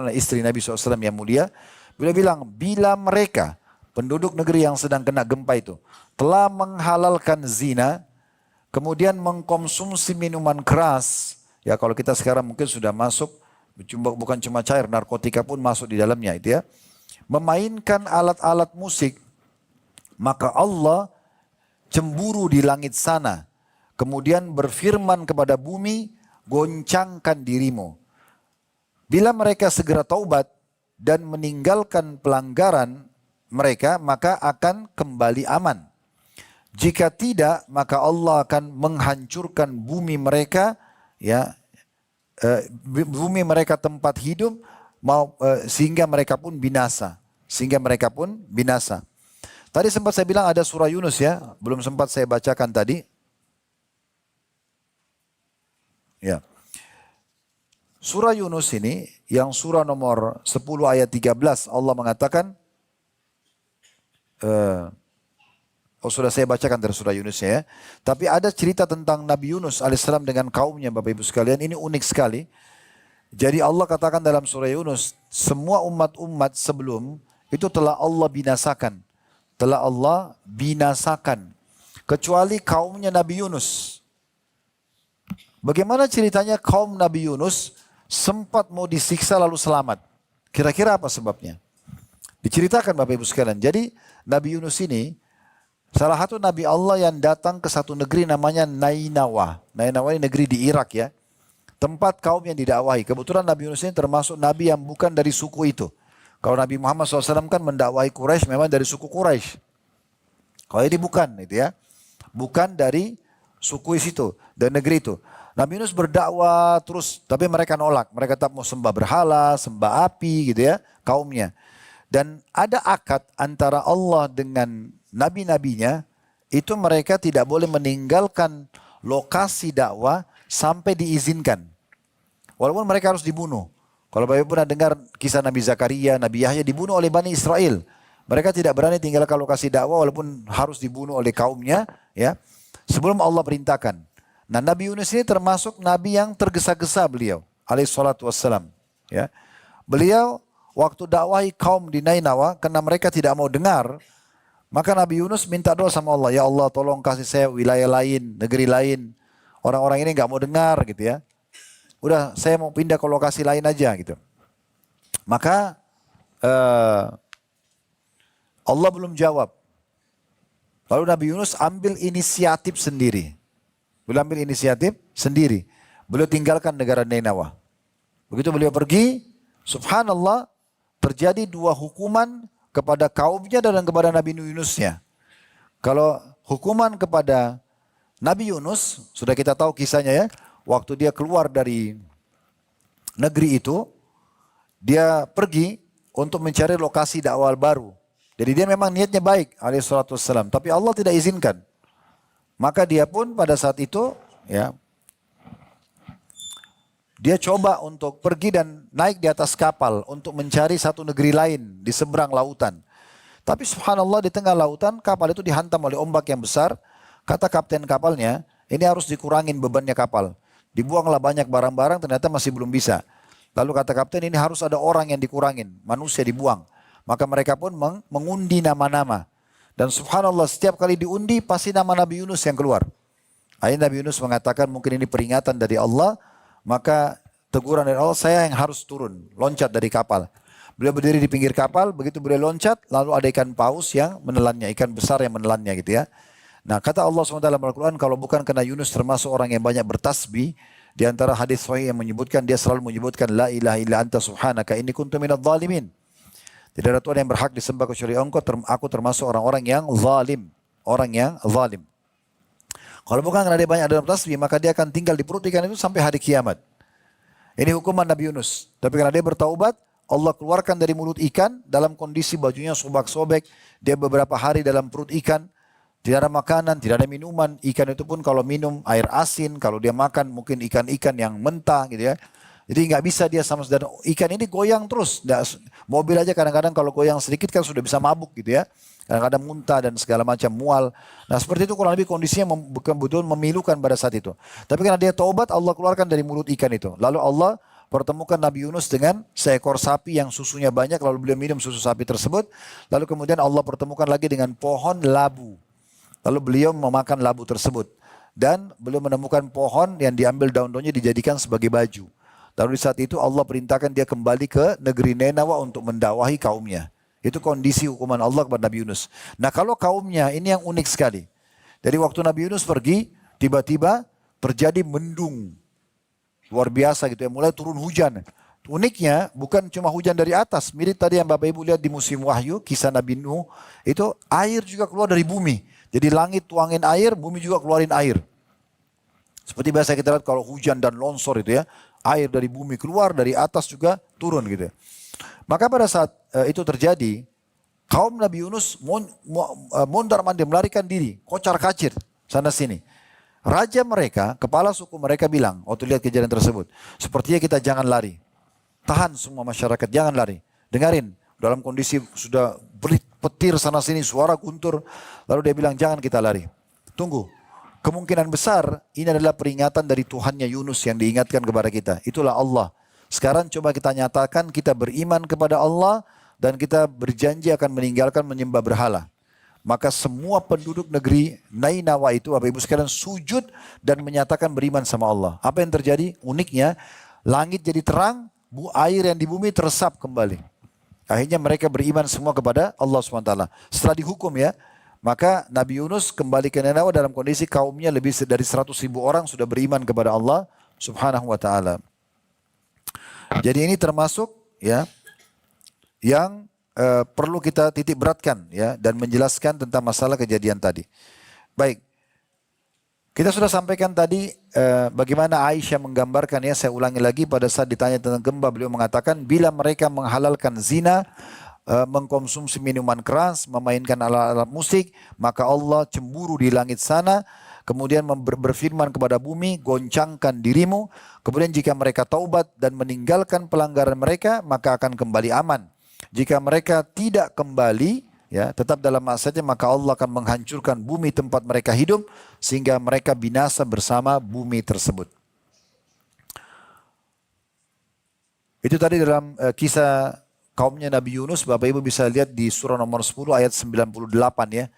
istri Nabi SAW yang mulia? Beliau bilang, bila mereka, penduduk negeri yang sedang kena gempa itu, telah menghalalkan zina, kemudian mengkonsumsi minuman keras, ya kalau kita sekarang mungkin sudah masuk, bukan cuma cair, narkotika pun masuk di dalamnya itu ya. Memainkan alat-alat musik, maka Allah cemburu di langit sana. Kemudian berfirman kepada bumi, goncangkan dirimu. Bila mereka segera taubat dan meninggalkan pelanggaran mereka, maka akan kembali aman. Jika tidak, maka Allah akan menghancurkan bumi mereka, ya, bumi mereka tempat hidup, sehingga mereka pun binasa. Tadi sempat saya bilang ada surah Yunus ya, belum sempat saya bacakan tadi. Ya. Surah Yunus ini, yang surah nomor 10 ayat 13, Allah mengatakan, sudah saya bacakan dari surah Yunus ya. Tapi ada cerita tentang Nabi Yunus alaihissalam dengan kaumnya, Bapak Ibu sekalian. Ini unik sekali. Jadi Allah katakan dalam surah Yunus, semua umat-umat sebelum itu telah Allah binasakan. Kecuali kaumnya Nabi Yunus. Bagaimana ceritanya kaum Nabi Yunus sempat mau disiksa lalu selamat? Kira-kira apa sebabnya? Diceritakan Bapak Ibu sekalian. Jadi Nabi Yunus ini salah satu Nabi Allah yang datang ke satu negeri namanya Nainawa. Nainawa ini negeri di Irak ya. Tempat kaum yang didakwahi. Kebetulan Nabi Yunus ini termasuk Nabi yang bukan dari suku itu. Kalau Nabi Muhammad SAW kan mendakwahi Quraisy memang dari suku Quraisy. Kalau ini bukan itu ya. Bukan dari suku itu dan negeri itu. Nabi Yunus berdakwah terus, tapi mereka nolak. Mereka tetap mau sembah berhala, sembah api gitu ya, kaumnya. Dan ada akad antara Allah dengan nabi-nabinya, itu mereka tidak boleh meninggalkan lokasi dakwah sampai diizinkan. Walaupun mereka harus dibunuh. Kalau Bapak pernah dengar kisah Nabi Zakaria, Nabi Yahya dibunuh oleh Bani Israel. Mereka tidak berani tinggalkan lokasi dakwah walaupun harus dibunuh oleh kaumnya, ya, sebelum Allah perintahkan. Nah, Nabi Yunus ini termasuk nabi yang tergesa-gesa beliau, alaihi salatu wassalam, ya. Beliau waktu dakwahi kaum di Nainawa, karena mereka tidak mau dengar, maka Nabi Yunus minta doa sama Allah, ya Allah tolong kasih saya wilayah lain, negeri lain. Orang-orang ini nggak mau dengar gitu ya. Udah saya mau pindah ke lokasi lain aja gitu. Maka Allah belum jawab. Lalu Nabi Yunus ambil inisiatif sendiri. Beliau tinggalkan negara Nainawa. Begitu beliau pergi, subhanallah, terjadi 2 hukuman kepada kaumnya dan kepada Nabi Yunusnya. Kalau hukuman kepada Nabi Yunus, sudah kita tahu kisahnya ya. waktu dia keluar dari negeri itu, dia pergi untuk mencari lokasi dakwah baru. Jadi dia memang niatnya baik alaihi salatu wassalam, tapi Allah tidak izinkan. Maka dia pun pada saat itu ya, dia coba untuk pergi dan naik di atas kapal untuk mencari satu negeri lain di seberang lautan. Tapi subhanallah di tengah lautan kapal itu dihantam oleh ombak yang besar. Kata kapten kapalnya, ini harus dikurangin bebannya kapal. Dibuanglah banyak barang-barang, ternyata masih belum bisa. Lalu kata kapten, ini harus ada orang yang dikurangin, manusia dibuang. Maka mereka pun mengundi nama-nama. Dan subhanallah setiap kali diundi pasti nama Nabi Yunus yang keluar. Akhirnya Nabi Yunus mengatakan mungkin ini peringatan dari Allah. Maka teguran dari Allah, saya yang harus turun, loncat dari kapal. Beliau berdiri di pinggir kapal, begitu beliau loncat, lalu ada ikan paus yang menelannya, ikan besar yang menelannya gitu ya. Nah kata Allah SWT dalam Al-Quran, kalau bukan karena Yunus termasuk orang yang banyak bertasbih, di antara hadis sahih yang menyebutkan, dia selalu menyebutkan, La ilaha illa anta subhanaka inni kuntu minadh dhalimin. Tidak ada Tuhan yang berhak disembah kecuali Engkau, aku termasuk orang-orang yang zalim. Orang yang zalim. Kalau bukan karena dia banyak dalam tasbih, maka dia akan tinggal di perut ikan itu sampai hari kiamat. Ini hukuman Nabi Yunus. Tapi karena dia bertaubat, Allah keluarkan dari mulut ikan dalam kondisi bajunya sobek-sobek. Dia beberapa hari dalam perut ikan. Tidak ada makanan, tidak ada minuman. Ikan itu pun kalau minum air asin, kalau dia makan mungkin ikan-ikan yang mentah gitu ya. Jadi nggak bisa dia sama sekali. Ikan ini goyang terus. Mobil aja kadang-kadang kalau goyang sedikit kan sudah bisa mabuk gitu ya. Kadang-kadang muntah dan segala macam mual. Nah seperti itu kurang lebih kondisinya betul memilukan pada saat itu. Tapi karena dia taubat, Allah keluarkan dari mulut ikan itu. Lalu Allah pertemukan Nabi Yunus dengan seekor sapi yang susunya banyak. Lalu beliau minum susu sapi tersebut. Lalu kemudian Allah pertemukan lagi dengan pohon labu. Lalu beliau memakan labu tersebut. Dan beliau menemukan pohon yang diambil daun-daunnya dijadikan sebagai baju. Lalu di saat itu Allah perintahkan dia kembali ke negeri Nenawa untuk mendakwahi kaumnya. Itu kondisi hukuman Allah kepada Nabi Yunus. Nah kalau kaumnya ini yang unik sekali. Dari waktu Nabi Yunus pergi, tiba-tiba terjadi mendung. Luar biasa gitu ya, mulai turun hujan. Uniknya bukan cuma hujan dari atas. Mirip tadi yang Bapak Ibu lihat di musim Wahyu, kisah Nabi Nuh. Itu air juga keluar dari bumi. Jadi langit tuangin air, bumi juga keluarin air. Seperti biasa kita lihat kalau hujan dan longsor itu ya. Air dari bumi keluar, dari atas juga turun gitu ya. Maka pada saat itu terjadi, kaum Nabi Yunus mondar-mandir melarikan diri, kocar-kacir sana sini. Raja mereka, kepala suku mereka bilang, waktu lihat kejadian tersebut, sepertinya kita jangan lari. Tahan semua masyarakat, jangan lari. Dengarin, dalam kondisi sudah berit petir sana sini, suara guntur. Lalu dia bilang, jangan kita lari. Tunggu, kemungkinan besar ini adalah peringatan dari Tuhannya Yunus yang diingatkan kepada kita. Itulah Allah. Sekarang coba kita nyatakan kita beriman kepada Allah dan kita berjanji akan meninggalkan menyembah berhala. Maka semua penduduk negeri Nainawa itu Bapak Ibu sekalian sujud dan menyatakan beriman sama Allah. Apa yang terjadi? Uniknya langit jadi terang, air yang di bumi teresap kembali. Akhirnya mereka beriman semua kepada Allah SWT. Setelah dihukum ya, maka Nabi Yunus kembali ke Nainawa dalam kondisi kaumnya lebih dari 100.000 orang sudah beriman kepada Allah Subhanahu wa taala. Jadi ini termasuk ya yang perlu kita titik beratkan ya dan menjelaskan tentang masalah kejadian tadi. Baik. Kita sudah sampaikan tadi bagaimana Aisyah menggambarkan ya, saya ulangi lagi pada saat ditanya tentang gempa beliau mengatakan bila mereka menghalalkan zina, mengkonsumsi minuman keras, memainkan alat-alat musik, maka Allah cemburu di langit sana. Kemudian berfirman kepada bumi, goncangkan dirimu. Kemudian jika mereka taubat dan meninggalkan pelanggaran mereka, maka akan kembali aman. Jika mereka tidak kembali, ya tetap dalam maksiatnya, maka Allah akan menghancurkan bumi tempat mereka hidup, sehingga mereka binasa bersama bumi tersebut. Itu tadi dalam kisah kaumnya Nabi Yunus, Bapak Ibu bisa lihat di surah nomor 10 ayat 98 ya,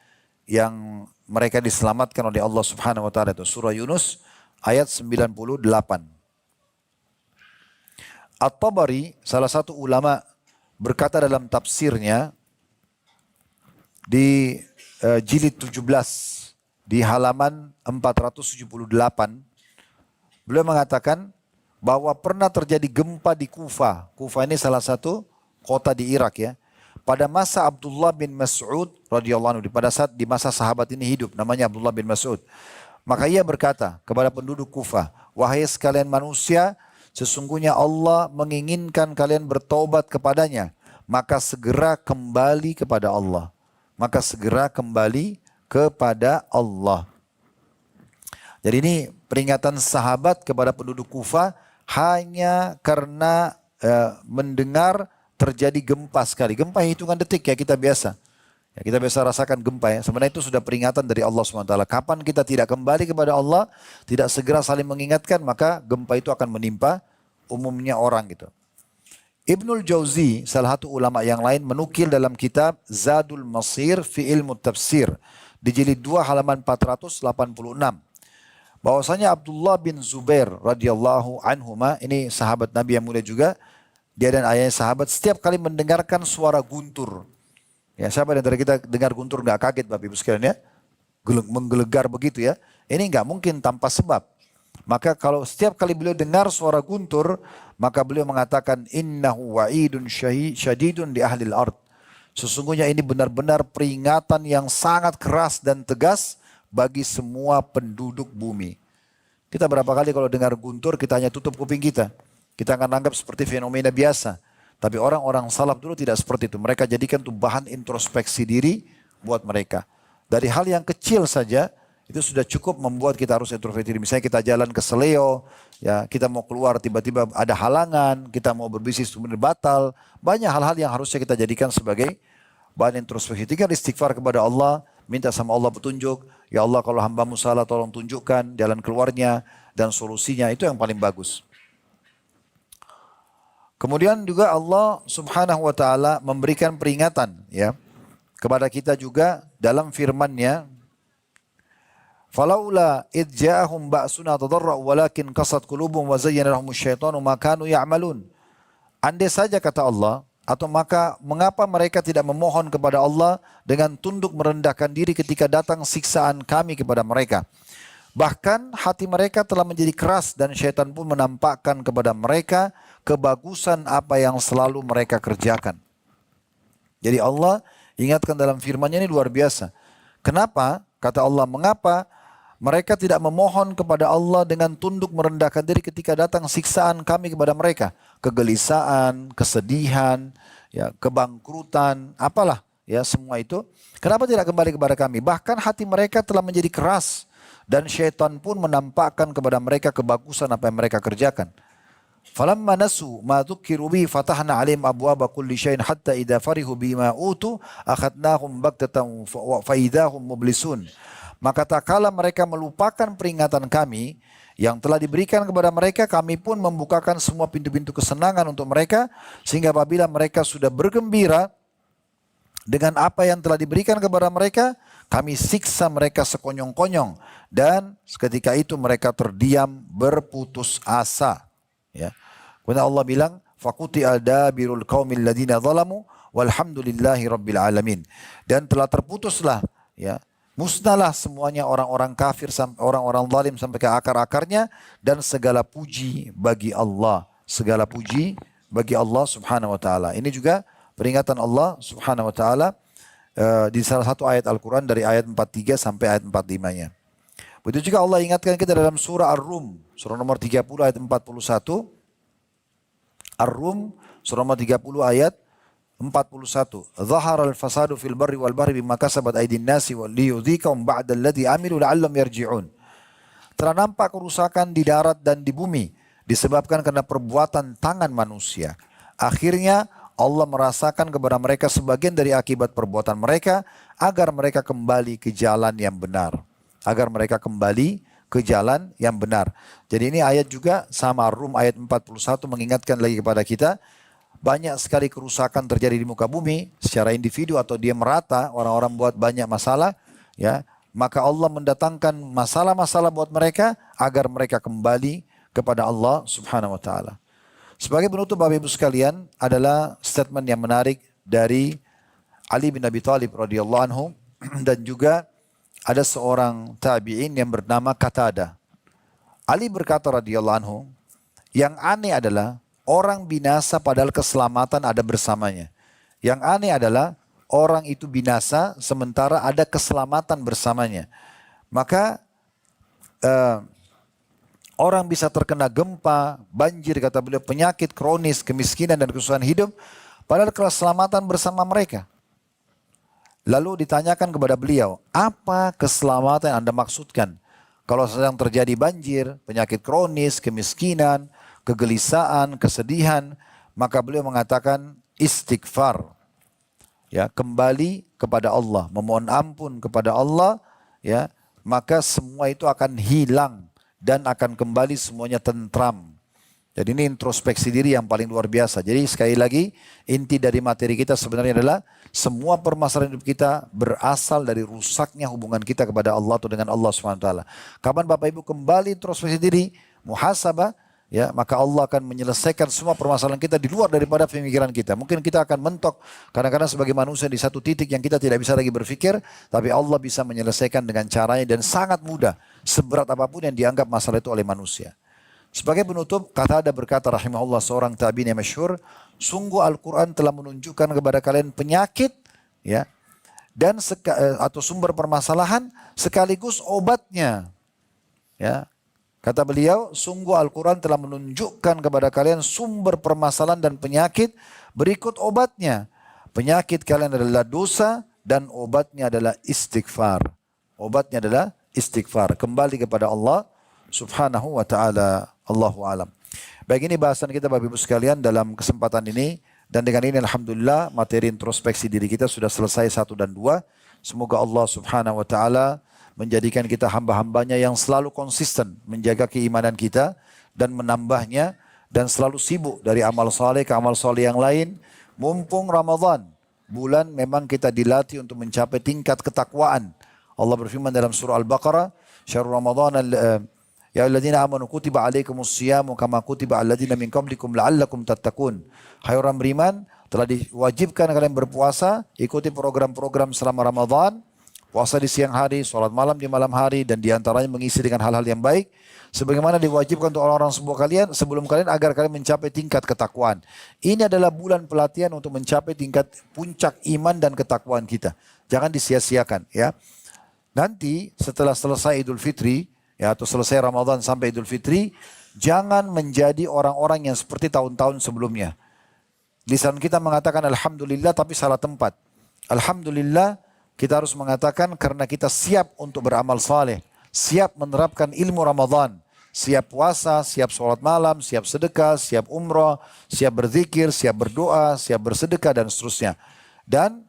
yang mereka diselamatkan oleh Allah Subhanahu wa taala itu surah Yunus ayat 98. At-Tabari salah satu ulama berkata dalam tafsirnya di jilid 17 di halaman 478 beliau mengatakan bahwa pernah terjadi gempa di Kufa. Kufa ini salah satu kota di Irak ya. Pada masa Abdullah bin Mas'ud radhiyallahu anhu, pada saat di masa sahabat ini hidup, namanya Abdullah bin Mas'ud. Maka ia berkata kepada penduduk Kufah, wahai sekalian manusia, sesungguhnya Allah menginginkan kalian bertobat kepadanya, maka segera kembali kepada Allah. Maka segera kembali kepada Allah. Jadi ini peringatan sahabat kepada penduduk Kufah hanya karena mendengar terjadi gempa sekali. Gempa hitungan detik ya kita biasa. Ya, kita biasa rasakan gempa ya. Sebenarnya itu sudah peringatan dari Allah SWT. Kapan kita tidak kembali kepada Allah, tidak segera saling mengingatkan, maka gempa itu akan menimpa umumnya orang gitu. Ibnul Jauzi, salah satu ulama yang lain, menukil dalam kitab Zadul Masir fi Ilmu Tafsir di jilid 2 halaman 486. Bahwasanya Abdullah bin Zubair radhiyallahu anhuma, ini sahabat Nabi yang mulia juga, dia dan ayahnya sahabat, setiap kali mendengarkan suara guntur. Ya, siapa dari kita dengar guntur nggak kaget Bapak Ibu sekalian ya? Menggelegar begitu ya. Ini nggak mungkin tanpa sebab. Maka kalau setiap kali beliau dengar suara guntur, maka beliau mengatakan innahu wa'idun syadidun di ahlil ard. Sesungguhnya ini benar-benar peringatan yang sangat keras dan tegas bagi semua penduduk bumi. Kita berapa kali kalau dengar guntur kita hanya tutup kuping kita. Kita akan anggap seperti fenomena biasa. Tapi orang-orang salaf dulu tidak seperti itu. Mereka jadikan itu bahan introspeksi diri buat mereka. Dari hal yang kecil saja, itu sudah cukup membuat kita harus introspeksi diri. Misalnya kita jalan ke Seleo, ya kita mau keluar tiba-tiba ada halangan, kita mau berbisnis kemudian batal. Banyak hal-hal yang harusnya kita jadikan sebagai bahan introspeksi. Tinggal istighfar kepada Allah, minta sama Allah petunjuk. Ya Allah kalau hambamu salah tolong tunjukkan jalan keluarnya dan solusinya. Itu yang paling bagus. Kemudian juga Allah Subhanahu wa taala memberikan peringatan ya kepada kita juga dalam firman-Nya, "Falaula id ja'ahum ba'suna tadarra'u walakin qasat qulubuhum wa zayyana lahumus syaitanu ma kanu ya'malun." Andai saja kata Allah, atau maka mengapa mereka tidak memohon kepada Allah dengan tunduk merendahkan diri ketika datang siksaan kami kepada mereka. Bahkan hati mereka telah menjadi keras dan syaitan pun menampakkan kepada mereka kebagusan apa yang selalu mereka kerjakan. Jadi Allah ingatkan dalam firman-Nya ini luar biasa. Kenapa? Kata Allah, mengapa mereka tidak memohon kepada Allah dengan tunduk merendahkan diri ketika datang siksaan kami kepada mereka. Kegelisahan, kesedihan, ya, kebangkrutan, apalah ya semua itu. Kenapa tidak kembali kepada kami? Bahkan hati mereka telah menjadi keras. Dan syaitan pun menampakkan kepada mereka kebagusan apa yang mereka kerjakan. Falamma nasu ma dzukiru bi fatahna 'alaihim abwaaba kulli syai'in hatta idza farihu bima utu akhadnahum baghtatan fa idahum mublisun. Maka tak kala mereka melupakan peringatan kami yang telah diberikan kepada mereka, kami pun membukakan semua pintu-pintu kesenangan untuk mereka, sehingga apabila mereka sudah bergembira dengan apa yang telah diberikan kepada mereka, kami siksa mereka sekonyong-konyong, dan seketika itu mereka terdiam berputus asa. Ya. Kemudian Allah bilang, faquti adabirul qaumil ladina zalamu walhamdulillahi rabbil alamin. Dan telah terputuslah, ya, musnahlah semuanya orang-orang kafir, orang-orang zalim sampai ke akar-akarnya, dan segala puji bagi Allah. Segala puji bagi Allah Subhanahu wa taala. Ini juga peringatan Allah Subhanahu wa taala di salah satu ayat Al-Quran dari ayat 43 sampai ayat 45-nya. Begitu juga Allah ingatkan kita dalam surah Ar-Rum, surah nomor 30 ayat 41. Ar-Rum, surah nomor 30 ayat 41. Zahara al-fasadu fil barri wal bahri bima kasabat aydin nasi wa liyudhikahum ba'da alladhi amilu la'allam yarji'un. Telah nampak kerusakan di darat dan di bumi disebabkan karena perbuatan tangan manusia. Akhirnya Allah merasakan kepada mereka sebagian dari akibat perbuatan mereka agar mereka kembali ke jalan yang benar. Agar mereka kembali ke jalan yang benar. Jadi ini ayat juga sama Rum ayat 41 mengingatkan lagi kepada kita. Banyak sekali kerusakan terjadi di muka bumi secara individu atau dia merata, orang-orang buat banyak masalah. Ya, maka Allah mendatangkan masalah-masalah buat mereka agar mereka kembali kepada Allah Subhanahu wa taala. Sebagai penutup Bapak Ibu sekalian adalah statement yang menarik dari Ali bin Abi Thalib radhiyallahu anhu dan juga ada seorang tabi'in yang bernama Qatada. Ali berkata radhiyallahu anhu, yang aneh adalah orang binasa padahal keselamatan ada bersamanya. Yang aneh adalah orang itu binasa sementara ada keselamatan bersamanya. Maka eh, orang bisa terkena gempa, banjir, kata beliau, penyakit kronis, kemiskinan dan kesusahan hidup, padahal keselamatan bersama mereka. Lalu ditanyakan kepada beliau, apa keselamatan yang Anda maksudkan? Kalau sedang terjadi banjir, penyakit kronis, kemiskinan, kegelisahan, kesedihan, maka beliau mengatakan istighfar. Ya, kembali kepada Allah, memohon ampun kepada Allah, ya, maka semua itu akan hilang dan akan kembali semuanya tentram. Jadi ini introspeksi diri yang paling luar biasa. Jadi sekali lagi, inti dari materi kita sebenarnya adalah semua permasalahan hidup kita berasal dari rusaknya hubungan kita kepada Allah atau dengan Allah SWT. Kapan Bapak Ibu kembali introspeksi diri, muhasabah, ya, maka Allah akan menyelesaikan semua permasalahan kita di luar daripada pemikiran kita. Mungkin kita akan mentok kadang-kadang sebagai manusia di satu titik yang kita tidak bisa lagi berpikir, tapi Allah bisa menyelesaikan dengan caranya dan sangat mudah, seberat apapun yang dianggap masalah itu oleh manusia. Sebagai penutup, Qatadah berkata rahimahullah, seorang tabi'in yang masyhur, sungguh Al-Quran telah menunjukkan kepada kalian penyakit, ya, dan atau sumber permasalahan sekaligus obatnya. Ya. Kata beliau, sungguh Al-Quran telah menunjukkan kepada kalian sumber permasalahan dan penyakit, berikut obatnya. Penyakit kalian adalah dosa dan obatnya adalah istighfar. Obatnya adalah istighfar. Kembali kepada Allah Subhanahu wa ta'ala. Allahu alam. Baik, ini bahasan kita Bapak Ibu sekalian dalam kesempatan ini. Dan dengan ini Alhamdulillah materi introspeksi diri kita sudah selesai 1 dan 2. Semoga Allah Subhanahu wa ta'ala menjadikan kita hamba-hambanya yang selalu konsisten menjaga keimanan kita dan menambahnya, dan selalu sibuk dari amal soleh ke amal soleh yang lain. Mumpung Ramadan, bulan memang kita dilatih untuk mencapai tingkat ketakwaan. Allah berfirman dalam surah Al-Baqarah, syahrul Ramadan ya alladzina amanu kutiba alaikumus siyamu kama kutiba alladzina min qablikum la'allakum tattaqun. Hai orang beriman, telah diwajibkan kalian berpuasa, ikuti program-program selama Ramadan, puasa di siang hari, sholat malam di malam hari, dan diantaranya mengisi dengan hal-hal yang baik, sebagaimana diwajibkan untuk orang-orang sebelum kalian agar kalian mencapai tingkat ketakwaan. Ini adalah bulan pelatihan untuk mencapai tingkat puncak iman dan ketakwaan kita. Jangan disia-siakan, ya. Nanti setelah selesai Idul Fitri, ya, atau selesai Ramadan sampai Idul Fitri, jangan menjadi orang-orang yang seperti tahun-tahun sebelumnya. Lisan kita mengatakan Alhamdulillah tapi salah tempat. Alhamdulillah kita harus mengatakan karena kita siap untuk beramal saleh, siap menerapkan ilmu Ramadan, siap puasa, siap sholat malam, siap sedekah, siap umrah, siap berzikir, siap berdoa, siap bersedekah dan seterusnya. Dan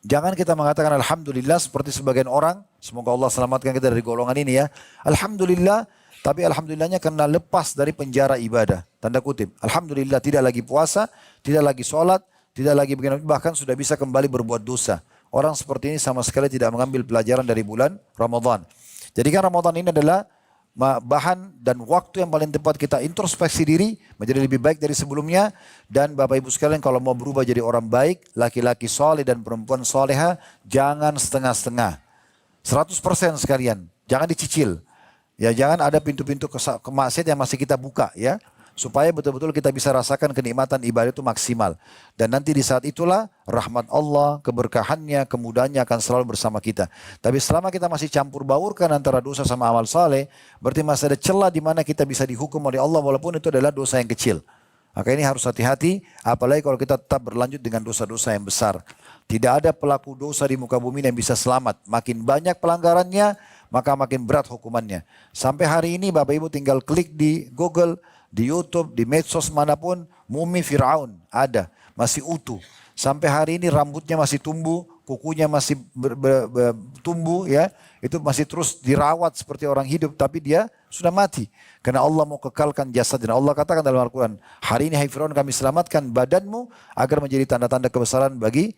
jangan kita mengatakan Alhamdulillah seperti sebagian orang, semoga Allah selamatkan kita dari golongan ini, ya. Alhamdulillah, tapi Alhamdulillahnya karena lepas dari penjara ibadah. Tanda kutip. Alhamdulillah tidak lagi puasa, tidak lagi sholat, tidak lagi begini, bahkan sudah bisa kembali berbuat dosa. Orang seperti ini sama sekali tidak mengambil pelajaran dari bulan Ramadan. Jadi kan Ramadan ini adalah bahan dan waktu yang paling tepat kita introspeksi diri menjadi lebih baik dari sebelumnya. Dan Bapak Ibu sekalian, kalau mau berubah jadi orang baik, laki-laki soleh dan perempuan soleha, jangan setengah-setengah, 100% sekalian, jangan dicicil, ya. Jangan ada pintu-pintu kemaksiatan yang masih kita buka, ya, supaya betul-betul kita bisa rasakan kenikmatan ibadah itu maksimal. Dan nanti di saat itulah rahmat Allah, keberkahannya, kemudahannya akan selalu bersama kita. Tapi selama kita masih campur baurkan antara dosa sama amal saleh, berarti masih ada celah di mana kita bisa dihukum oleh Allah walaupun itu adalah dosa yang kecil. Maka ini harus hati-hati, apalagi kalau kita tetap berlanjut dengan dosa-dosa yang besar. Tidak ada pelaku dosa di muka bumi yang bisa selamat. Makin banyak pelanggarannya, maka makin berat hukumannya. Sampai hari ini Bapak Ibu tinggal klik di Google, di YouTube, di medsos manapun, mumi Fir'aun ada, masih utuh. Sampai hari ini rambutnya masih tumbuh, kukunya masih tumbuh, ya. Itu masih terus dirawat seperti orang hidup, tapi dia sudah mati. Karena Allah mau kekalkan jasadnya. Allah katakan dalam Al-Quran, hari ini hai Fir'aun kami selamatkan badanmu agar menjadi tanda-tanda kebesaran bagi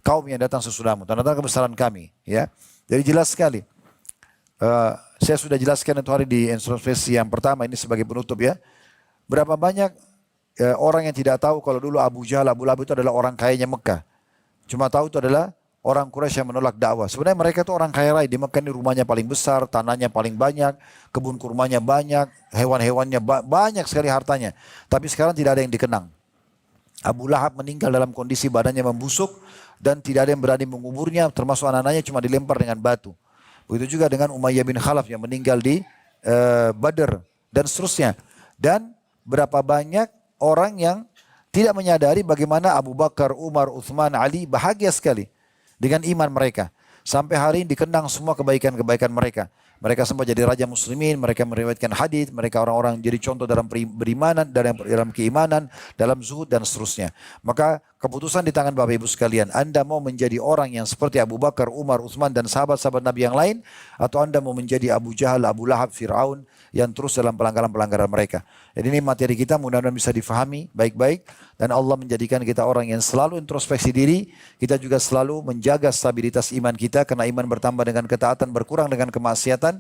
kaum yang datang sesudahmu. Tanda-tanda kebesaran kami, ya. Jadi jelas sekali. Saya sudah jelaskan itu hari di introspeksi yang pertama, ini sebagai penutup, ya. Berapa banyak orang yang tidak tahu kalau dulu Abu Jahal, Abu Lahab itu adalah orang kayanya Mekah. Cuma tahu itu adalah orang Quraisy yang menolak dakwah. Sebenarnya mereka itu orang kaya raya. Di Mekah ini rumahnya paling besar, tanahnya paling banyak, kebun kurmanya banyak, hewan-hewannya banyak sekali hartanya. Tapi sekarang tidak ada yang dikenang. Abu Lahab meninggal dalam kondisi badannya membusuk dan tidak ada yang berani menguburnya, termasuk anak-anaknya cuma dilempar dengan batu. Begitu juga dengan Umayyah bin Khalaf yang meninggal di Badr dan seterusnya. Dan berapa banyak orang yang tidak menyadari bagaimana Abu Bakar, Umar, Uthman, Ali bahagia sekali dengan iman mereka. Sampai hari ini dikenang semua kebaikan-kebaikan mereka. Mereka sempat jadi raja muslimin, mereka meriwayatkan hadis, mereka orang-orang jadi contoh dalam berimanan, dalam keimanan, dalam zuhud dan seterusnya. Maka keputusan di tangan Bapak Ibu sekalian, Anda mau menjadi orang yang seperti Abu Bakar, Umar, Utsman dan sahabat-sahabat Nabi yang lain, atau Anda mau menjadi Abu Jahal, Abu Lahab, Fir'aun yang terus dalam pelanggaran-pelanggaran mereka. Jadi ini materi kita mudah-mudahan bisa difahami baik-baik dan Allah menjadikan kita orang yang selalu introspeksi diri, kita juga selalu menjaga stabilitas iman kita karena iman bertambah dengan ketaatan, berkurang dengan kemaksiatan.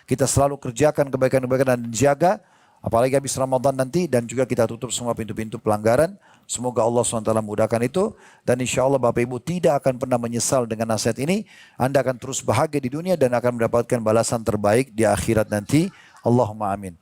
Kita selalu kerjakan kebaikan-kebaikan dan jaga apalagi habis Ramadan nanti dan juga kita tutup semua pintu-pintu pelanggaran. Semoga Allah SWT mudahkan itu dan insya Allah Bapak Ibu tidak akan pernah menyesal dengan nasihat ini. Anda akan terus bahagia di dunia dan akan mendapatkan balasan terbaik di akhirat nanti. Allahumma amin.